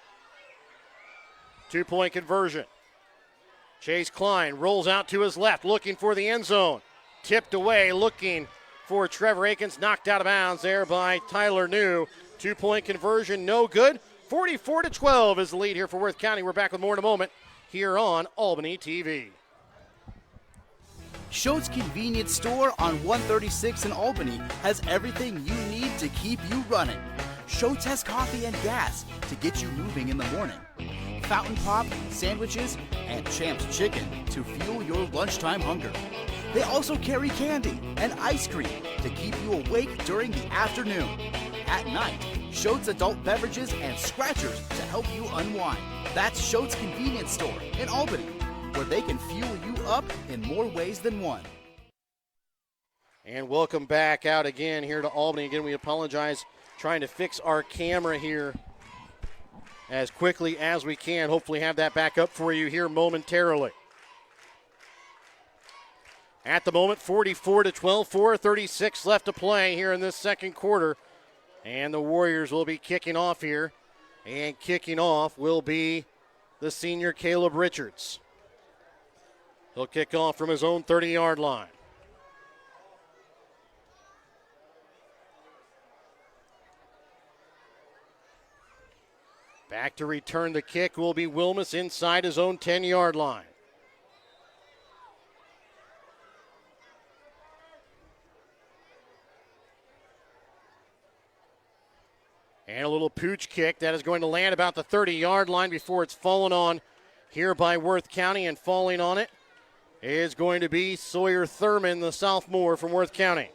2-point conversion. Chase Klein rolls out to his left, looking for the end zone. Tipped away, looking for Trevor Akins. Knocked out of bounds there by Tyler New. 2-point conversion, no good. 44-12 is the lead here for Worth County. We're back with more in a moment here on Albany TV. Schultz Convenience Store on 136 in Albany has everything you need to keep you running. Schultz has coffee and gas to get you moving in the morning. Fountain Pop, sandwiches, and Champ's Chicken to fuel your lunchtime hunger. They also carry candy and ice cream to keep you awake during the afternoon. At night, Schultz adult beverages and scratchers to help you unwind. That's Schultz Convenience Store in Albany, where they can fuel you up in more ways than one. And welcome back out again here to Albany. Again, we apologize, trying to fix our camera here as quickly as we can. Hopefully have that back up for you here momentarily. At the moment, 44-12, 4:36 left to play here in this second quarter. And the Warriors will be kicking off here. And kicking off will be the senior Caleb Richards. He'll kick off from his own 30-yard line. Back to return the kick will be Wilmus inside his own 10-yard line. And a little pooch kick that is going to land about the 30-yard line before it's fallen on here by Worth County, and falling on it is going to be Sawyer Thurman, the sophomore from Worth County.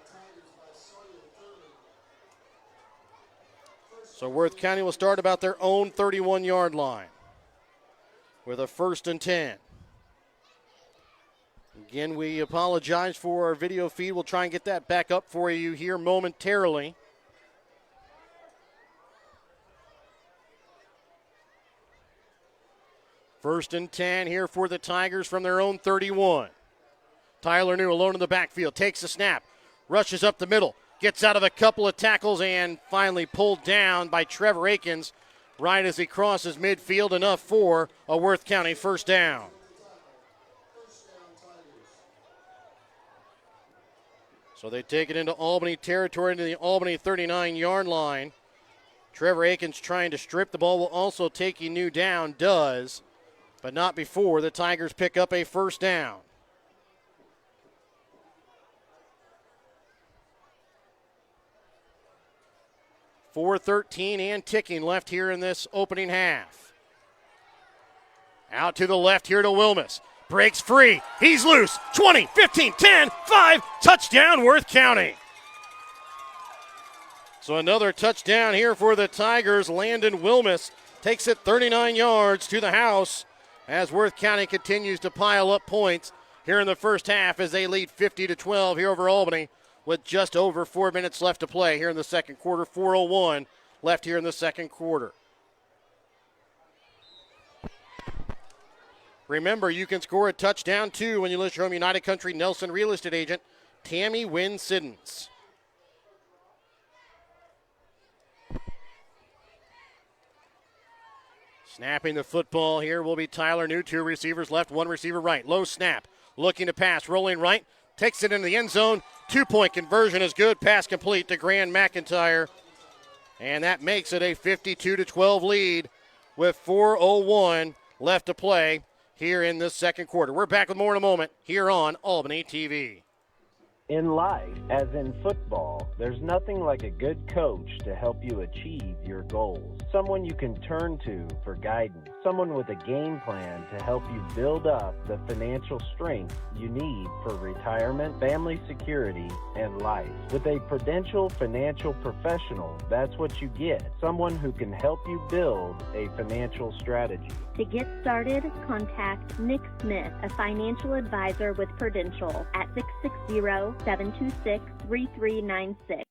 So Worth County will start about their own 31-yard line with a 1st and 10. Again, we apologize for our video feed. We'll try and get that back up for you here momentarily. First and 10 here for the Tigers from their own 31. Tyler New alone in the backfield, takes the snap, rushes up the middle, gets out of a couple of tackles, and finally pulled down by Trevor Akins right as he crosses midfield, enough for a Worth County first down. So they take it into Albany territory, into the Albany 39-yard line. Trevor Akins trying to strip the ball, will also take New down, does, but not before the Tigers pick up a first down. .4:13 and ticking left here in this opening half. Out to the left here to Wilmus. Breaks free. He's loose. 20, 15, 10, 5. Touchdown, Worth County. So another touchdown here for the Tigers. Landon Wilmus takes it 39 yards to the house as Worth County continues to pile up points here in the first half as they lead 50-12 here over Albany with just over 4 minutes left to play here in the second quarter. 4:01 left here in the second quarter. Remember, you can score a touchdown too when you list your home United Country Nelson real estate agent, Tammy Wynn Siddons. Snapping the football here will be Tyler New. 2 receivers left, 1 receiver right. Low snap, looking to pass, rolling right, takes it into the end zone. 2-point conversion is good. Pass complete to Grant McIntyre. And that makes it a 52-12 lead with 4:01 left to play here in this second quarter. We're back with more in a moment here on Albany TV. In life, as in football, there's nothing like a good coach to help you achieve your goals. Someone you can turn to for guidance. Someone with a game plan to help you build up the financial strength you need for retirement, family security, and life. With a Prudential financial professional, that's what you get. Someone who can help you build a financial strategy. To get started, contact Nick Smith, a financial advisor with Prudential at 660-726-3396.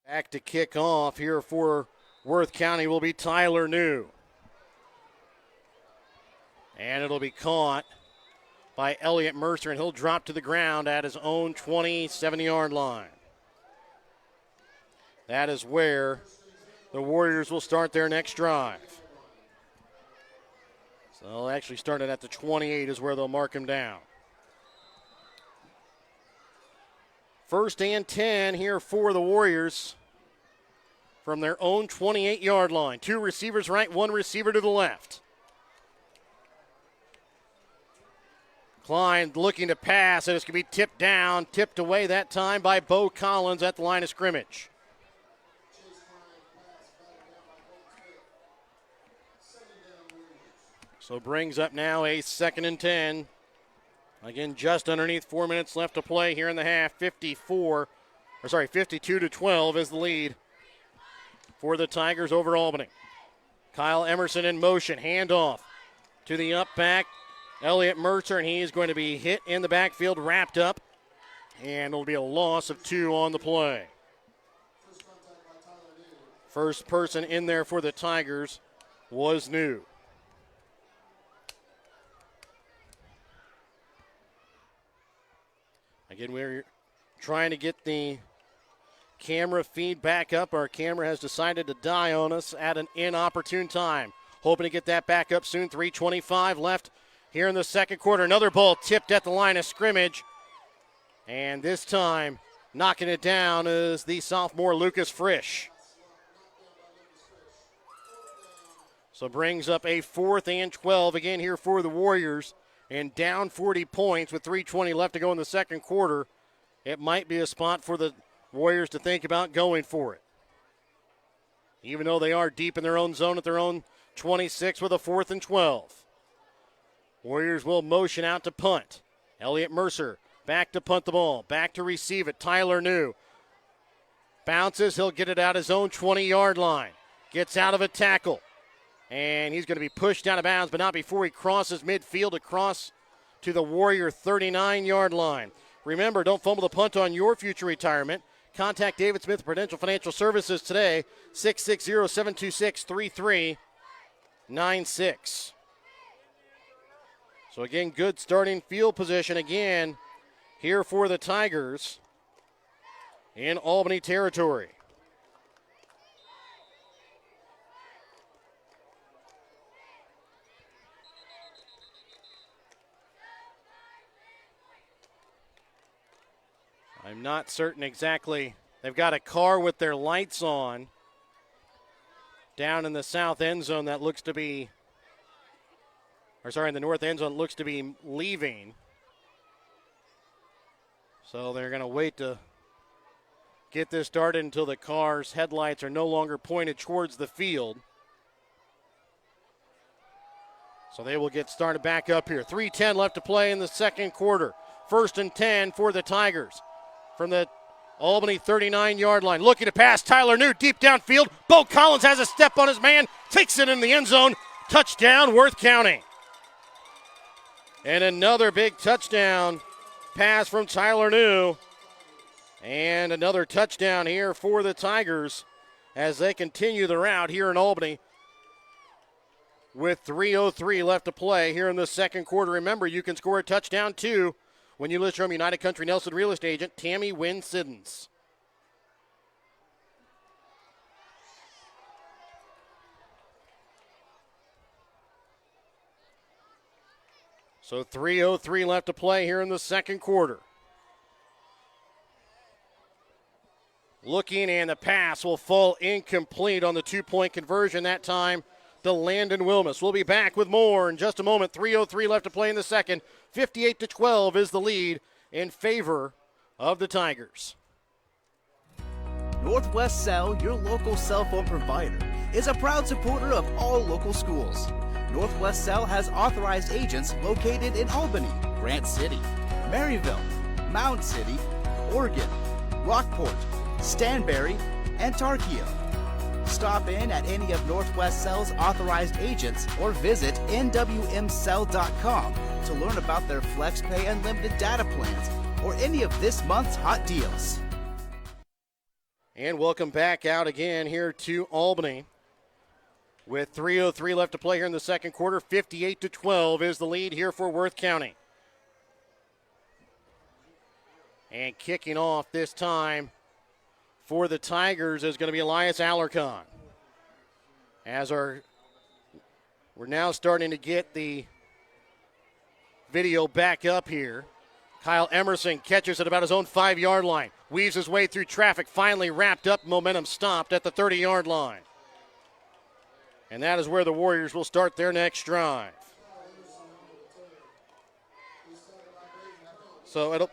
Back to kick off here for Worth County will be Tyler New. And it'll be caught by Elliott Mercer, and he'll drop to the ground at his own 27-yard line. That is where the Warriors will start their next drive. So they'll actually start it at the 28 is where they'll mark him down. First and 10 here for the Warriors from their own 28-yard line. 2 receivers right, 1 receiver to the left. Klein looking to pass, and it's going to be tipped down, tipped away that time by Bo Collins at the line of scrimmage. So brings up now a 2nd and 10. Again, just underneath 4 minutes left to play here in the half. 52-12 is the lead for the Tigers over Albany. Kyle Emerson in motion, handoff to the up back, Elliott Mercer, and he is going to be hit in the backfield, wrapped up, and it'll be a loss of 2 on the play. First person in there for the Tigers was New. Again, we're trying to get the camera feed back up. Our camera has decided to die on us at an inopportune time. Hoping to get that back up soon. 3:25 left here in the second quarter. Another ball tipped at the line of scrimmage. And this time, knocking it down is the sophomore Lucas Frisch. So brings up a 4th and 12 again here for the Warriors. And down 40 points with 3:20 left to go in the second quarter. It might be a spot for the Warriors to think about going for it. Even though they are deep in their own zone at their own 26 with a 4th and 12. Warriors will motion out to punt. Elliott Mercer back to punt the ball, back to receive it. Tyler New bounces, he'll get it out his own 20-yard line. Gets out of a tackle, and he's going to be pushed out of bounds, but not before he crosses midfield across to the Warrior 39-yard line. Remember, don't fumble the punt on your future retirement. Contact David Smith Prudential Financial Services today, 660-726-3396. So again, good starting field position again here for the Tigers in Albany territory. I'm not certain exactly. They've got a car with their lights on down in the south end zone that looks to be, in the north end zone looks to be leaving. So they're going to wait to get this started until the car's headlights are no longer pointed towards the field. So they will get started back up here. 3:10 left to play in the second quarter. 1st and 10 for the Tigers. From the Albany 39-yard line. Looking to pass, Tyler New deep downfield. Bo Collins has a step on his man. Takes it in the end zone. Touchdown, Worth County. And another big touchdown pass from Tyler New. And another touchdown here for the Tigers as they continue the route here in Albany with 3:03 left to play here in the second quarter. Remember, you can score a touchdown too when you list your home United Country Nelson real estate agent, Tammy Wynn Siddons. So 3:03 left to play here in the second quarter. Looking, and the pass will fall incomplete on the two-point conversion that time to Landon Wilmus. We'll be back with more in just a moment. 3:03 left to play in the second. 58-12 is the lead in favor of the Tigers. Northwest Cell, your local cell phone provider, is a proud supporter of all local schools. Northwest Cell has authorized agents located in Albany, Grant City, Maryville, Mound City, Oregon, Rockport, Stanberry, and Tarkio. Stop in at any of Northwest Cell's authorized agents or visit nwmcell.com to learn about their FlexPay unlimited data plans or any of this month's hot deals. And welcome back out again here to Albany. With 3:03 left to play here in the second quarter, 58-12 is the lead here for Worth County. And kicking off this time for the Tigers is going to be Elias Alarcon. We're now starting to get the video back up here. Kyle Emerson catches it about his own 5-yard line. Weaves his way through traffic, finally wrapped up, momentum stopped at the 30-yard line. And that is where the Warriors will start their next drive. So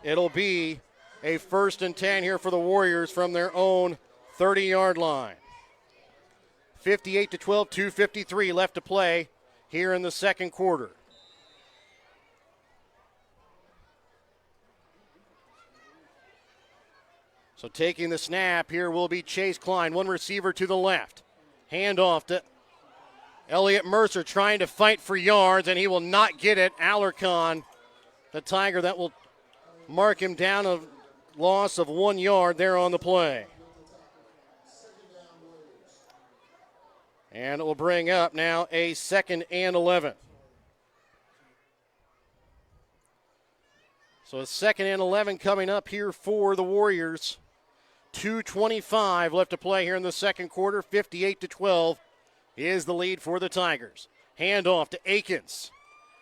it'll be a 1st and 10 here for the Warriors from their own 30-yard line. 58-12, 2:53 left to play here in the second quarter. So taking the snap here will be Chase Klein, one receiver to the left. Handoff to Elliott Mercer trying to fight for yards, and he will not get it. Alarcon, the Tiger, that will mark him down a loss of 1 yard there on the play. And it will bring up now a 2nd and 11. So a 2nd and 11 coming up here for the Warriors. 2:25 left to play here in the second quarter. 58-12 is the lead for the Tigers. Handoff to Akins.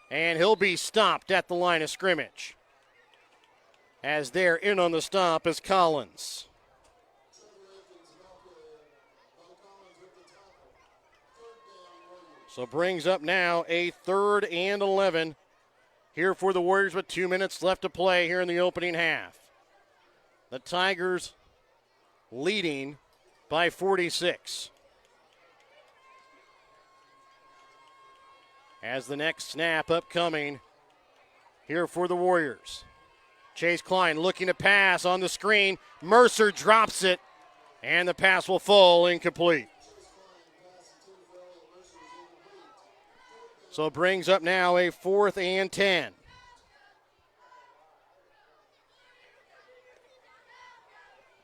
And he'll be stopped at the line of scrimmage. As they're in on the stop is Collins. So brings up now a 3rd and 11 here for the Warriors with 2 minutes left to play here in the opening half. The Tigers leading by 46. As the next snap upcoming here for the Warriors. Chase Klein looking to pass on the screen. Mercer drops it, and the pass will fall incomplete. So it brings up now a 4th and 10.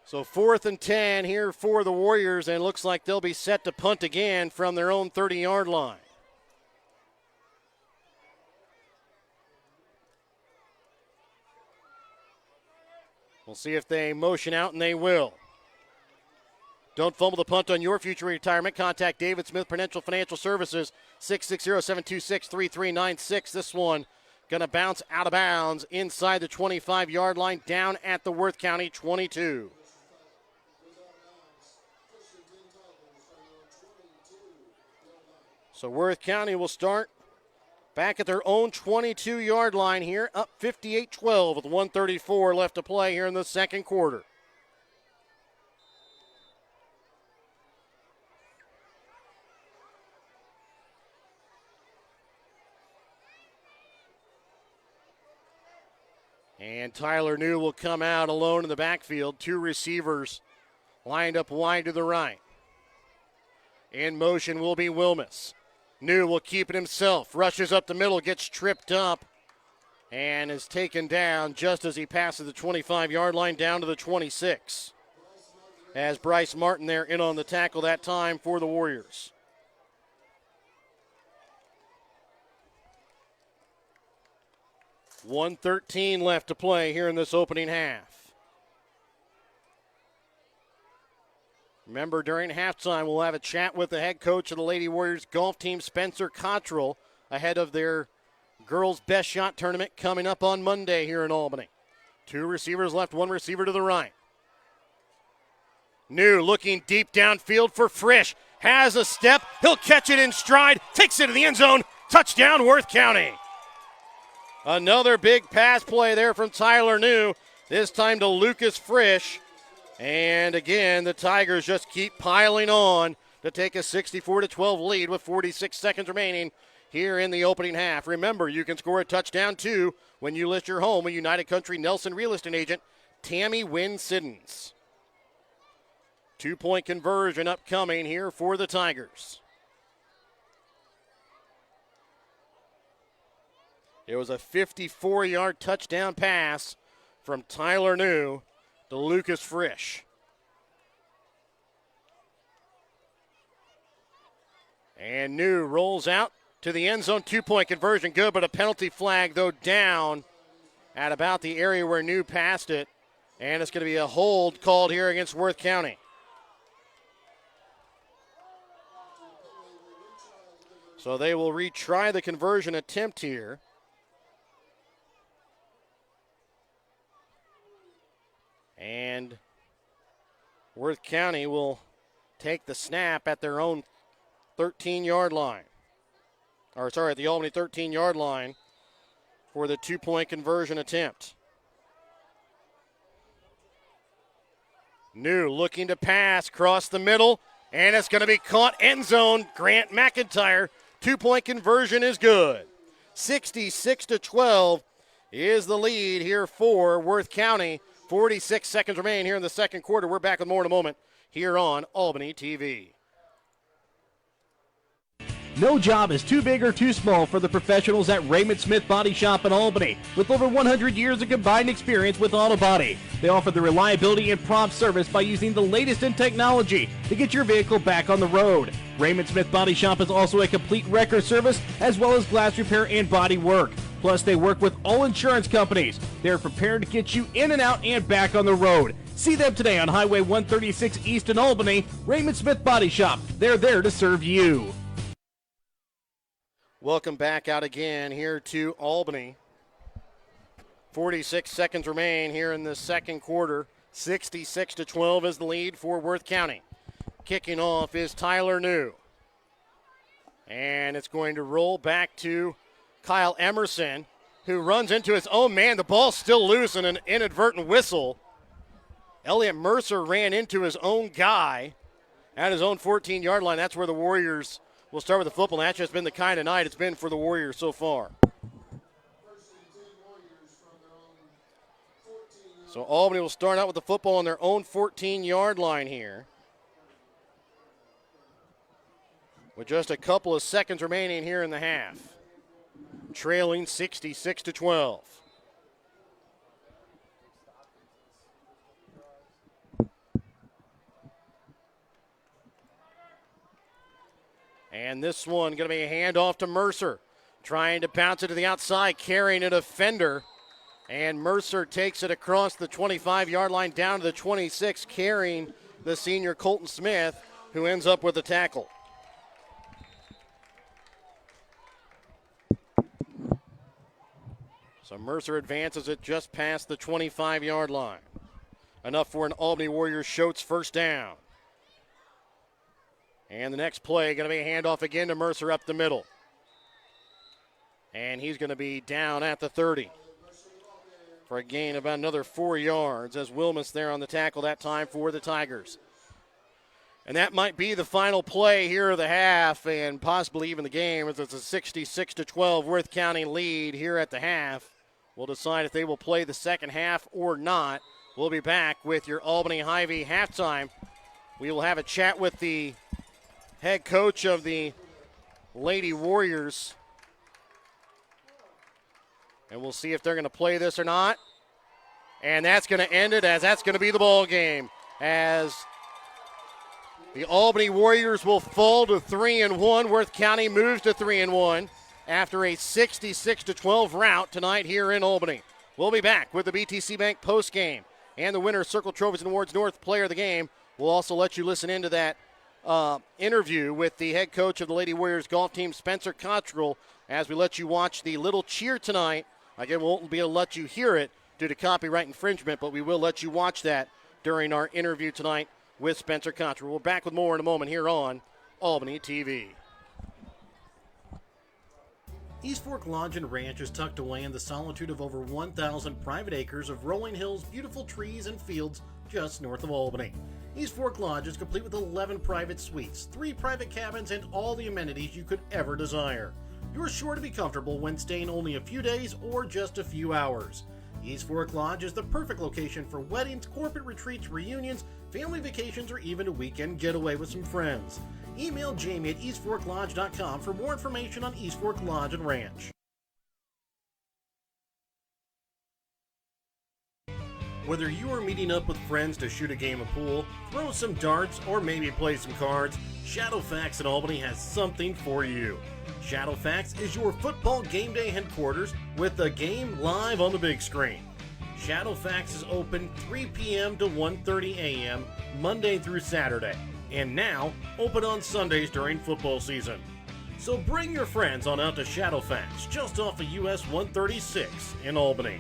So 4th and 10 here for the Warriors, and it looks like they'll be set to punt again from their own 30-yard line. We'll see if they motion out, and they will. Don't fumble the punt on your future retirement. Contact David Smith Prudential Financial Services, 660-726-3396. This one going to bounce out of bounds inside the 25-yard line, down at the Worth County 22. So Worth County will start back at their own 22-yard line here, up 58-12 with 1:34 left to play here in the second quarter. And Tyler New will come out alone in the backfield. 2 receivers lined up wide to the right. In motion will be Wilmus. New will keep it himself. Rushes up the middle, gets tripped up, and is taken down just as he passes the 25-yard line down to the 26. As Bryce Martin there in on the tackle that time for the Warriors. $1:13 left to play here in this opening half. Remember, during halftime, we'll have a chat with the head coach of the Lady Warriors golf team, Spencer Cottrell, ahead of their girls' best shot tournament coming up on Monday here in Albany. 2 receivers left, 1 receiver to the right. New looking deep downfield for Frisch. Has a step. He'll catch it in stride. Takes it to the end zone. Touchdown, Worth County. Another big pass play there from Tyler New, this time to Lucas Frisch. And again, the Tigers just keep piling on to take a 64-12 lead with 46 seconds remaining here in the opening half. Remember, you can score a touchdown too when you list your home with United Country Nelson Real Estate Agent Tammy Wynn Siddons. 2-point conversion upcoming here for the Tigers. It was a 54-yard touchdown pass from Tyler New to Lucas Frisch. And New rolls out to the end zone. 2-point conversion, good, but a penalty flag, though, down at about the area where New passed it. And it's going to be a hold called here against Worth County. So they will retry the conversion attempt here. And Worth County will take the snap at their own 13-yard line. At the Albany 13-yard line for the 2-point conversion attempt. New looking to pass across the middle, and it's going to be caught end zone. Grant McIntyre, 2-point conversion is good. 66-12 is the lead here for Worth County. 46 seconds remain here in the second quarter. We're back with more in a moment here on Albany TV. No job is too big or too small for the professionals at Raymond Smith Body Shop in Albany. With over 100 years of combined experience with auto body, they offer the reliability and prompt service by using the latest in technology to get your vehicle back on the road. Raymond Smith Body Shop is also a complete wrecker service as well as glass repair and body work. Plus, they work with all insurance companies. They're prepared to get you in and out and back on the road. See them today on Highway 136 East in Albany. Raymond Smith Body Shop. They're there to serve you. Welcome back out again here to Albany. 46 seconds remain here in the second quarter. 66-12 is the lead for Worth County. Kicking off is Tyler New. And it's going to roll back to Kyle Emerson, who runs into his own man. The ball's still loose and an inadvertent whistle. Elliot Mercer ran into his own guy at his own 14-yard line. That's where the Warriors will start with the football. That's just been the kind of night it's been for the Warriors so far. So Albany will start out with the football on their own 14-yard line here, with just a couple of seconds remaining here in the half. Trailing 66-12. And this one going to be a handoff to Mercer. Trying to bounce it to the outside, carrying a defender. And Mercer takes it across the 25-yard line down to the 26, carrying the senior Colton Smith, who ends up with a tackle. So Mercer advances it just past the 25-yard line. Enough for an Albany Warriors Schultz first down. And the next play going to be a handoff again to Mercer up the middle. And he's going to be down at the 30 for a gain of about another 4 yards as Wilmus there on the tackle that time for the Tigers. And that might be the final play here of the half and possibly even the game, as it's a 66-12 Worth County lead here at the half. We'll decide if they will play the second half or not. We'll be back with your Albany Hy-Vee halftime. We will have a chat with the head coach of the Lady Warriors, and we'll see if they're going to play this or not. And that's going to end it, as that's going to be the ball game, as the Albany Warriors will fall to 3-1. Worth County moves to 3-1 after a 66-12 rout tonight here in Albany. We'll be back with the BTC Bank post game and the winner of Circle Trophies and Awards North Player of the Game. We'll also let you listen into that interview with the head coach of the Lady Warriors golf team, Spencer Cottrell, as we let you watch the little cheer tonight. Again, we won't be able to let you hear it due to copyright infringement, but we will let you watch that during our interview tonight with Spencer Cottrell. We're back with more in a moment here on Albany TV. East Fork Lodge and Ranch is tucked away in the solitude of over 1,000 private acres of rolling hills, beautiful trees, and fields just north of Albany. East Fork Lodge is complete with 11 private suites, 3 private cabins, and all the amenities you could ever desire. You're sure to be comfortable when staying only a few days or just a few hours. East Fork Lodge is the perfect location for weddings, corporate retreats, reunions, family vacations, or even a weekend getaway with some friends. Email Jamie at eastforklodge.com for more information on East Fork Lodge and Ranch. Whether you are meeting up with friends to shoot a game of pool, throw some darts, or maybe play some cards, Shadowfax in Albany has something for you. Shadowfax is your football game day headquarters with the game live on the big screen. Shadowfax is open 3 p.m. to 1:30 a.m. Monday through Saturday, and now open on Sundays during football season. So bring your friends on out to Shadowfax, just off of US 136 in Albany.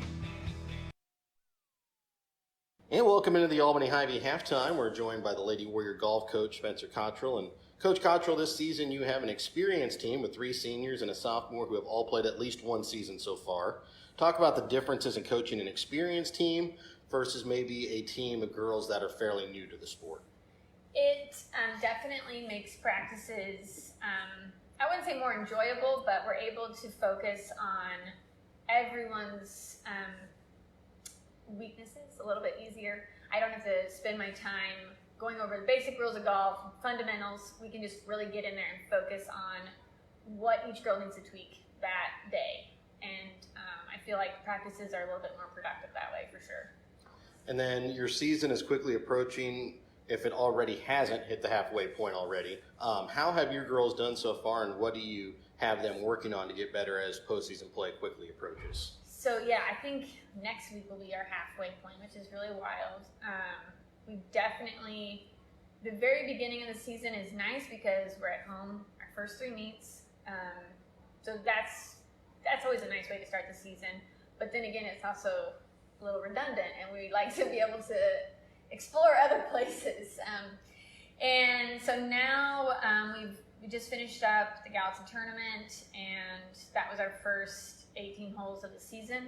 And welcome into the Albany Hy-Vee halftime. We're joined by the Lady Warrior golf coach, Spencer Cottrell. And Coach Cottrell, this season you have an experienced team with 3 seniors and a sophomore who have all played at least 1 season so far. Talk about the differences in coaching an experienced team versus maybe a team of girls that are fairly new to the sport. It definitely makes practices, I wouldn't say more enjoyable, but we're able to focus on everyone's weaknesses a little bit easier. I don't have to spend my time going over the basic rules of golf, fundamentals. We can just really get in there and focus on what each girl needs to tweak that day. And I feel like practices are a little bit more productive that way for sure. And then your season is quickly approaching, if it already hasn't hit the halfway point already. How have your girls done so far, and what do you have them working on to get better as postseason play quickly approaches? So yeah, I think next week will be our halfway point, which is really wild. We definitely, the very beginning of the season is nice because we're at home, our first 3 meets. So that's always a nice way to start the season. But then again, it's also a little redundant, and we like to be able to explore other places. And so now we just finished up the Gallatin tournament, and that was our first 18 holes of the season.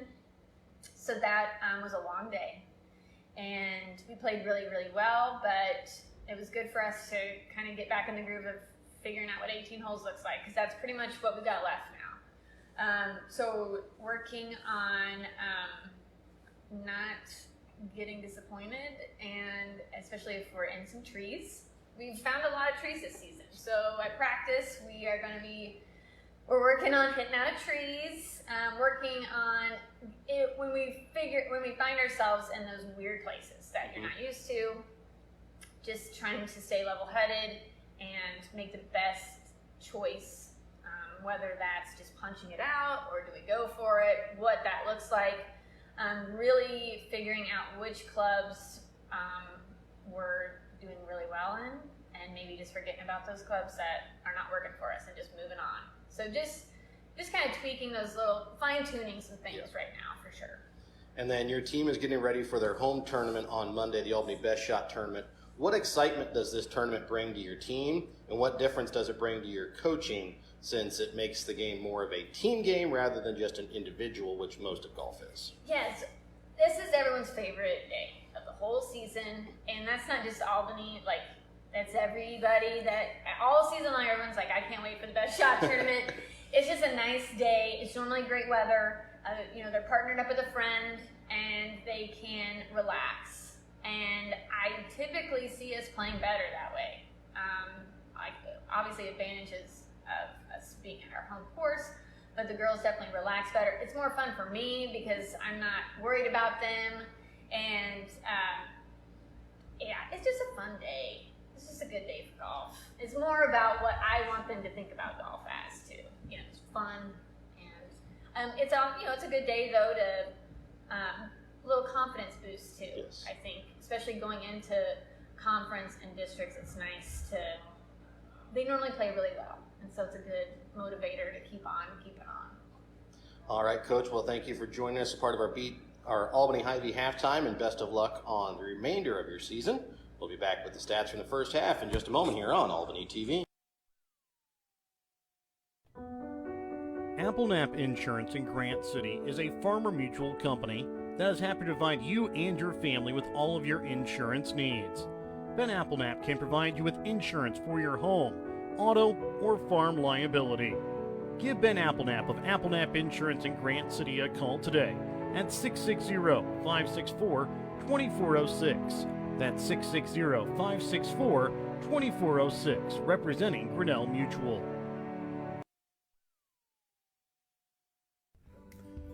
So that was a long day. And we played really, really well, but it was good for us to kind of get back in the groove of figuring out what 18 holes looks like, because that's pretty much what we got left now. So working on not getting disappointed, and especially if we're in some trees. We've found a lot of trees this season. So at practice, we're working on hitting out of trees, working on it when we find ourselves in those weird places that you're not used to, just trying to stay level-headed and make the best choice, whether that's just punching it out or do we go for it, what that looks like. Really figuring out which clubs we're doing really well in, and maybe just forgetting about those clubs that are not working for us and just moving on. So just kind of tweaking those little, fine-tuning some things right now for sure. And then your team is getting ready for their home tournament on Monday, the Albany Best Shot Tournament. What excitement does this tournament bring to your team, and what difference does it bring to your coaching, since it makes the game more of a team game rather than just an individual, which most of golf is? Yes, this is everyone's favorite day of the whole season, and that's not just Albany, like, that's everybody that all season long, everyone's like, I can't wait for the Best Shot Tournament. It's just a nice day. It's normally great weather. They're partnered up with a friend, and they can relax. And I typically see us playing better that way. Obviously, advantages of us being at our home course, but the girls definitely relax better. It's more fun for me because I'm not worried about them, and it's just a fun day. It's just a good day for golf. It's more about what I want them to think about golf as too. It's fun, and it's a good day though to a little confidence boost too. Yes. I think, especially going into conference and districts, it's nice to. They normally play really well, and so it's a good motivator to keep on keeping on. All right, Coach. Well, thank you for joining us as part of our Albany Hy-Vee halftime, and best of luck on the remainder of your season. We'll be back with the stats from the first half in just a moment here on Albany TV. Applenap Insurance in Grant City is a Farmer Mutual company that is happy to provide you and your family with all of your insurance needs. Ben Applenap can provide you with insurance for your home, auto, or farm liability. Give Ben Applenap of Applenap Insurance in Grant City a call today at 660-564-2406. That's 660-564-2406, representing Grinnell Mutual.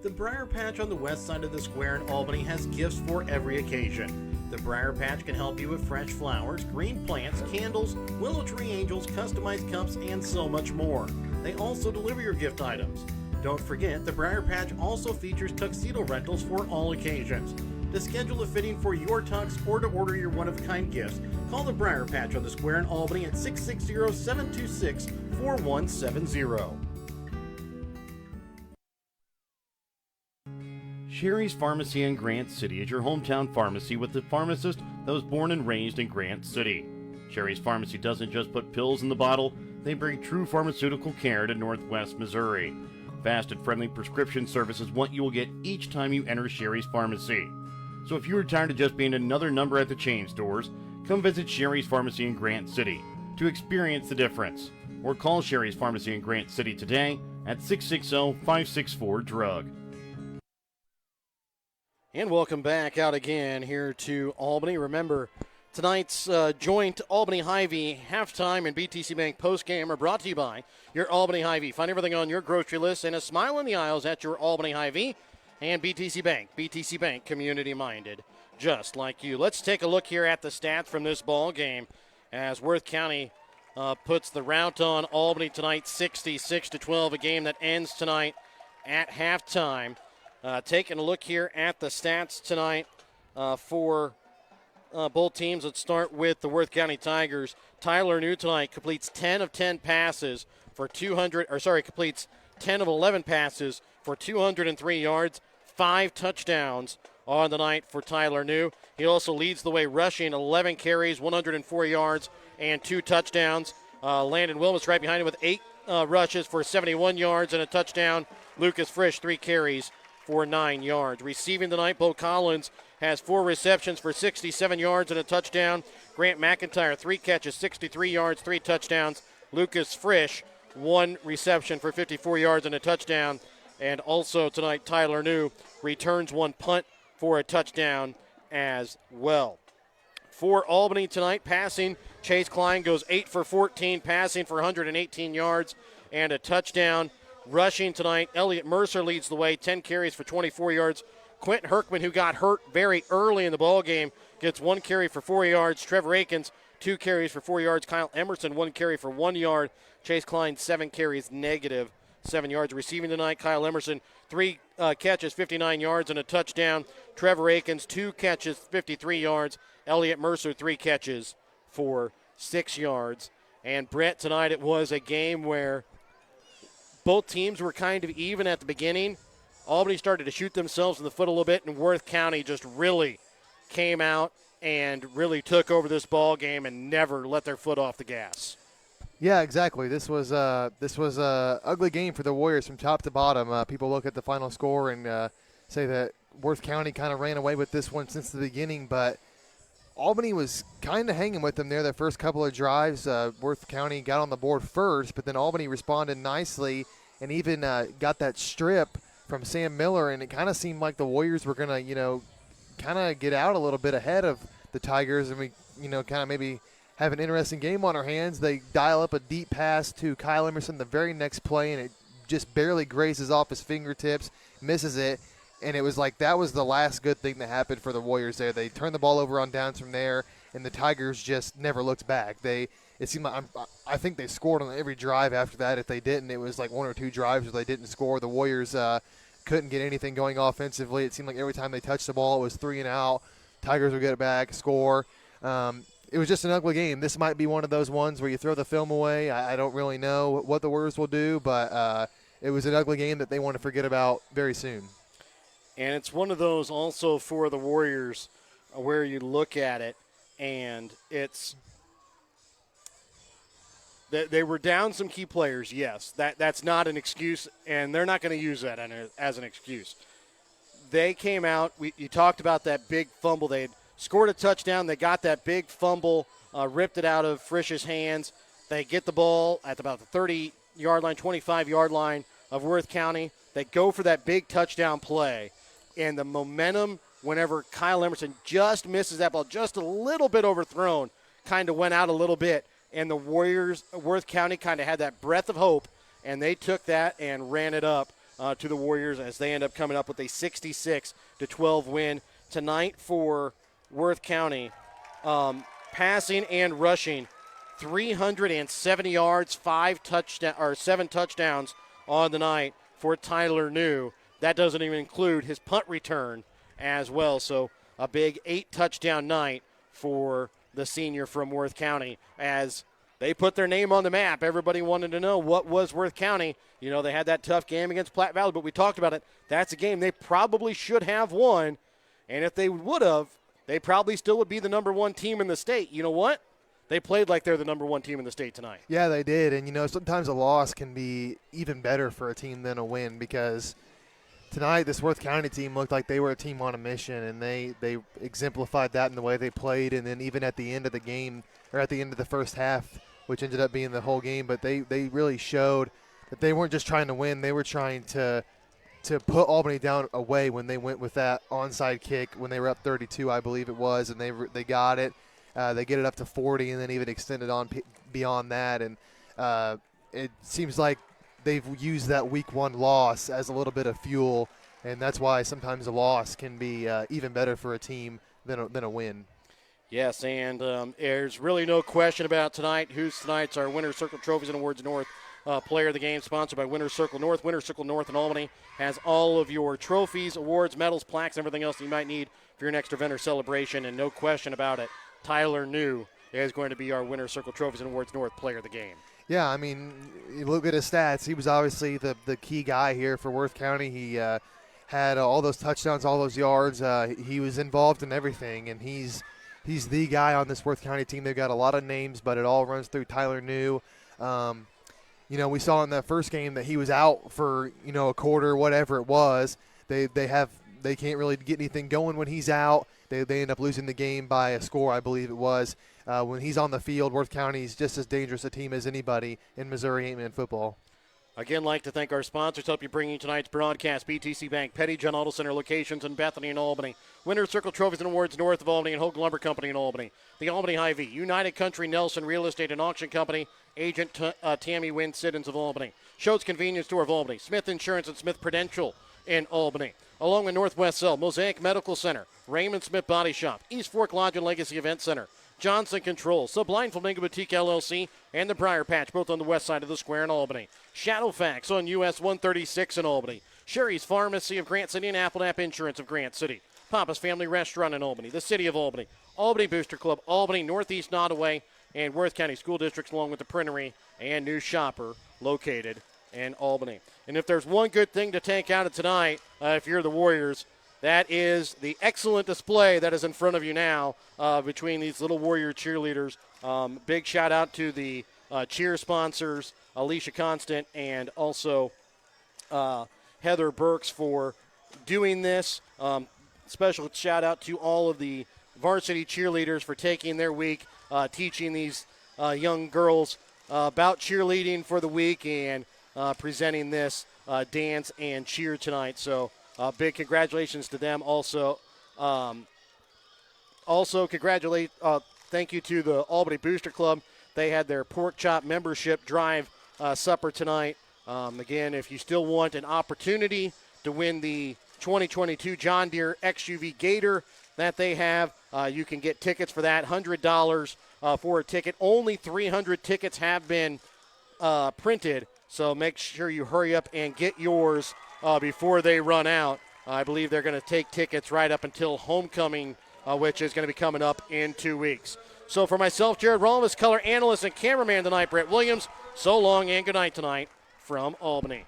The Briar Patch on the west side of the square in Albany has gifts for every occasion. The Briar Patch can help you with fresh flowers, green plants, candles, willow tree angels, customized cups, and so much more. They also deliver your gift items. Don't forget, the Briar Patch also features tuxedo rentals for all occasions. To schedule a fitting for your tux or to order your one-of-a-kind gifts, call the Briar Patch on the square in Albany at 660-726-4170. Sherry's Pharmacy in Grant City is your hometown pharmacy with the pharmacist that was born and raised in Grant City. Sherry's Pharmacy doesn't just put pills in the bottle, they bring true pharmaceutical care to Northwest Missouri. Fast and friendly prescription service is what you will get each time you enter Sherry's Pharmacy. So if you are tired of just being another number at the chain stores, come visit Sherry's Pharmacy in Grant City to experience the difference. Or call Sherry's Pharmacy in Grant City today at 660-564-DRUG. And welcome back out again here to Albany. Remember, tonight's joint Albany Hy-Vee halftime and BTC Bank postgame are brought to you by your Albany Hy-Vee. Find everything on your grocery list and a smile in the aisles at your Albany Hy-Vee. And BTC Bank. BTC Bank, community-minded, just like you. Let's take a look here at the stats from this ball game as Worth County puts the rout on Albany tonight, 66-12, a game that ends tonight at halftime. Taking a look here at the stats tonight for both teams. Let's start with the Worth County Tigers. Tyler New tonight completes 10 of 10 passes for completes 10 of 11 passes for 203 yards, 5 touchdowns on the night for Tyler New. He also leads the way rushing, 11 carries, 104 yards, and 2 touchdowns. Landon Wilmus right behind him with 8 rushes for 71 yards and a touchdown. Lucas Frisch, 3 carries for 9 yards. Receiving tonight, Bo Collins has 4 receptions for 67 yards and a touchdown. Grant McIntyre, 3 catches, 63 yards, 3 touchdowns. Lucas Frisch, 1 reception for 54 yards and a touchdown. And also tonight, Tyler New returns 1 punt for a touchdown as well. For Albany tonight, passing, Chase Klein goes 8 for 14, passing for 118 yards and a touchdown. Rushing tonight, Elliot Mercer leads the way, 10 carries for 24 yards. Quentin Herkman, who got hurt very early in the ball game, gets 1 carry for 4 yards. Trevor Akins, 2 carries for 4 yards. Kyle Emerson, 1 carry for 1 yard. Chase Klein, 7 carries, negative 7 yards. Receiving tonight, Kyle Emerson, 3 catches, 59 yards, and a touchdown. Trevor Akins, 2 catches, 53 yards. Elliott Mercer, 3 catches for 6 yards. And Brett, tonight it was a game where both teams were kind of even at the beginning. Albany started to shoot themselves in the foot a little bit, and Worth County just really came out and really took over this ball game and never let their foot off the gas. Yeah, exactly. This was a ugly game for the Warriors from top to bottom. People look at the final score and say that Worth County kind of ran away with this one since the beginning, but Albany was kind of hanging with them there the first couple of drives. Worth County got on the board first, but then Albany responded nicely and even got that strip from Sam Miller, and it kind of seemed like the Warriors were going to, kind of get out a little bit ahead of the Tigers, and we, kind of maybe have an interesting game on our hands. They dial up a deep pass to Kyle Emerson the very next play, and it just barely grazes off his fingertips, misses it, and it was like that was the last good thing that happened for the Warriors there. They turned the ball over on downs from there, and the Tigers just never looked back. It seemed like I think they scored on every drive after that. If they didn't, it was like 1 or 2 drives where they didn't score. The Warriors couldn't get anything going offensively. It seemed like every time they touched the ball, it was 3 and out. Tigers would get it back, score. It was just an ugly game. This might be one of those ones where you throw the film away. I don't really know what the Warriors will do, but it was an ugly game that they want to forget about very soon. And it's one of those also for the Warriors where you look at it and it's they were down some key players, yes. That's not an excuse, and they're not going to use that as an excuse. They came out. You talked about that big fumble. They had scored a touchdown. They got that big fumble, ripped it out of Frisch's hands. They get the ball at about the 30-yard line, 25-yard line of Worth County. They go for that big touchdown play, and the momentum, whenever Kyle Emerson just misses that ball, just a little bit overthrown, kind of went out a little bit. And the Warriors, Worth County, kind of had that breath of hope, and they took that and ran it up to the Warriors as they end up coming up with a 66-12 win tonight for Worth County. Passing and rushing, 370 yards, 7 touchdowns on the night for Tyler New. That doesn't even include his punt return as well. So a big 8-touchdown night for the senior from Worth County as they put their name on the map. Everybody wanted to know what was Worth County. They had that tough game against Platte Valley, but we talked about it. That's a game they probably should have won, and if they would have, they probably still would be the number 1 team in the state. You know what? They played like they're the number 1 team in the state tonight. Yeah, they did, and sometimes a loss can be even better for a team than a win because tonight, this Worth County team looked like they were a team on a mission, and they exemplified that in the way they played. And then even at the end of the game, or at the end of the first half, which ended up being the whole game, but they really showed that they weren't just trying to win. They were trying to put Albany down away when they went with that onside kick when they were up 32, I believe it was, and they got it. They get it up to 40 and then even extended on beyond that. And it seems like they've used that week 1 loss as a little bit of fuel, and that's why sometimes a loss can be even better for a team than a win. Yes, and there's really no question about tonight. Who's tonight's our Winner's Circle Trophies and Awards North player of the game, sponsored by Winner's Circle North. Winner's Circle North in Albany has all of your trophies, awards, medals, plaques, everything else you might need for your next event or celebration, and no question about it, Tyler New is going to be our Winner's Circle Trophies and Awards North player of the game. Yeah, I mean, you look at his stats. He was obviously the key guy here for Worth County. He had all those touchdowns, all those yards. He was involved in everything, and he's the guy on this Worth County team. They've got a lot of names, but it all runs through Tyler New. We saw in that first game that he was out for a quarter, whatever it was. They can't really get anything going when he's out. They end up losing the game by a score, I believe it was. When he's on the field, Worth County is just as dangerous a team as anybody in Missouri 8-man football. Again, like to thank our sponsors, help you bring you tonight's broadcast. BTC Bank, Petty John Auto Center locations in Bethany and Albany. Winner's Circle Trophies and Awards north of Albany and Hogue Lumber Company in Albany. The Albany Hy-Vee, United Country Nelson Real Estate and Auction Company, Agent Tammy Wynn Siddons of Albany. Schultz Convenience Store of Albany. Smith Insurance and Smith Prudential in Albany. Along the Northwest Cell, Mosaic Medical Center, Raymond Smith Body Shop, East Fork Lodge and Legacy Event Center, Johnson Controls, Sublime Flamingo Boutique LLC, and the Briar Patch, both on the west side of the square in Albany. Shadowfax on US 136 in Albany. Sherry's Pharmacy of Grant City and Appledapp Insurance of Grant City. Papa's Family Restaurant in Albany, the City of Albany. Albany Booster Club, Albany, Northeast Nottoway, and Worth County School Districts, along with the Printery and New Shopper located in Albany. And if there's one good thing to take out of tonight, if you're the Warriors, that is the excellent display that is in front of you now between these little Warrior cheerleaders. Big shout out to the cheer sponsors, Alicia Constant and also Heather Burks for doing this. Special shout out to all of the varsity cheerleaders for taking their week, teaching these young girls about cheerleading for the week and presenting this dance and cheer tonight. So big congratulations to them. Also thank you to the Albany Booster Club. They had their pork chop membership drive supper tonight. Again, if you still want an opportunity to win the 2022 John Deere XUV Gator that they have, you can get tickets for that, $100 for a ticket. Only 300 tickets have been printed, so make sure you hurry up and get yours before they run out. I believe they're going to take tickets right up until homecoming, which is going to be coming up in 2 weeks. So for myself, Jared Rolomus, color analyst and cameraman tonight, Brett Williams, so long and good night tonight from Albany.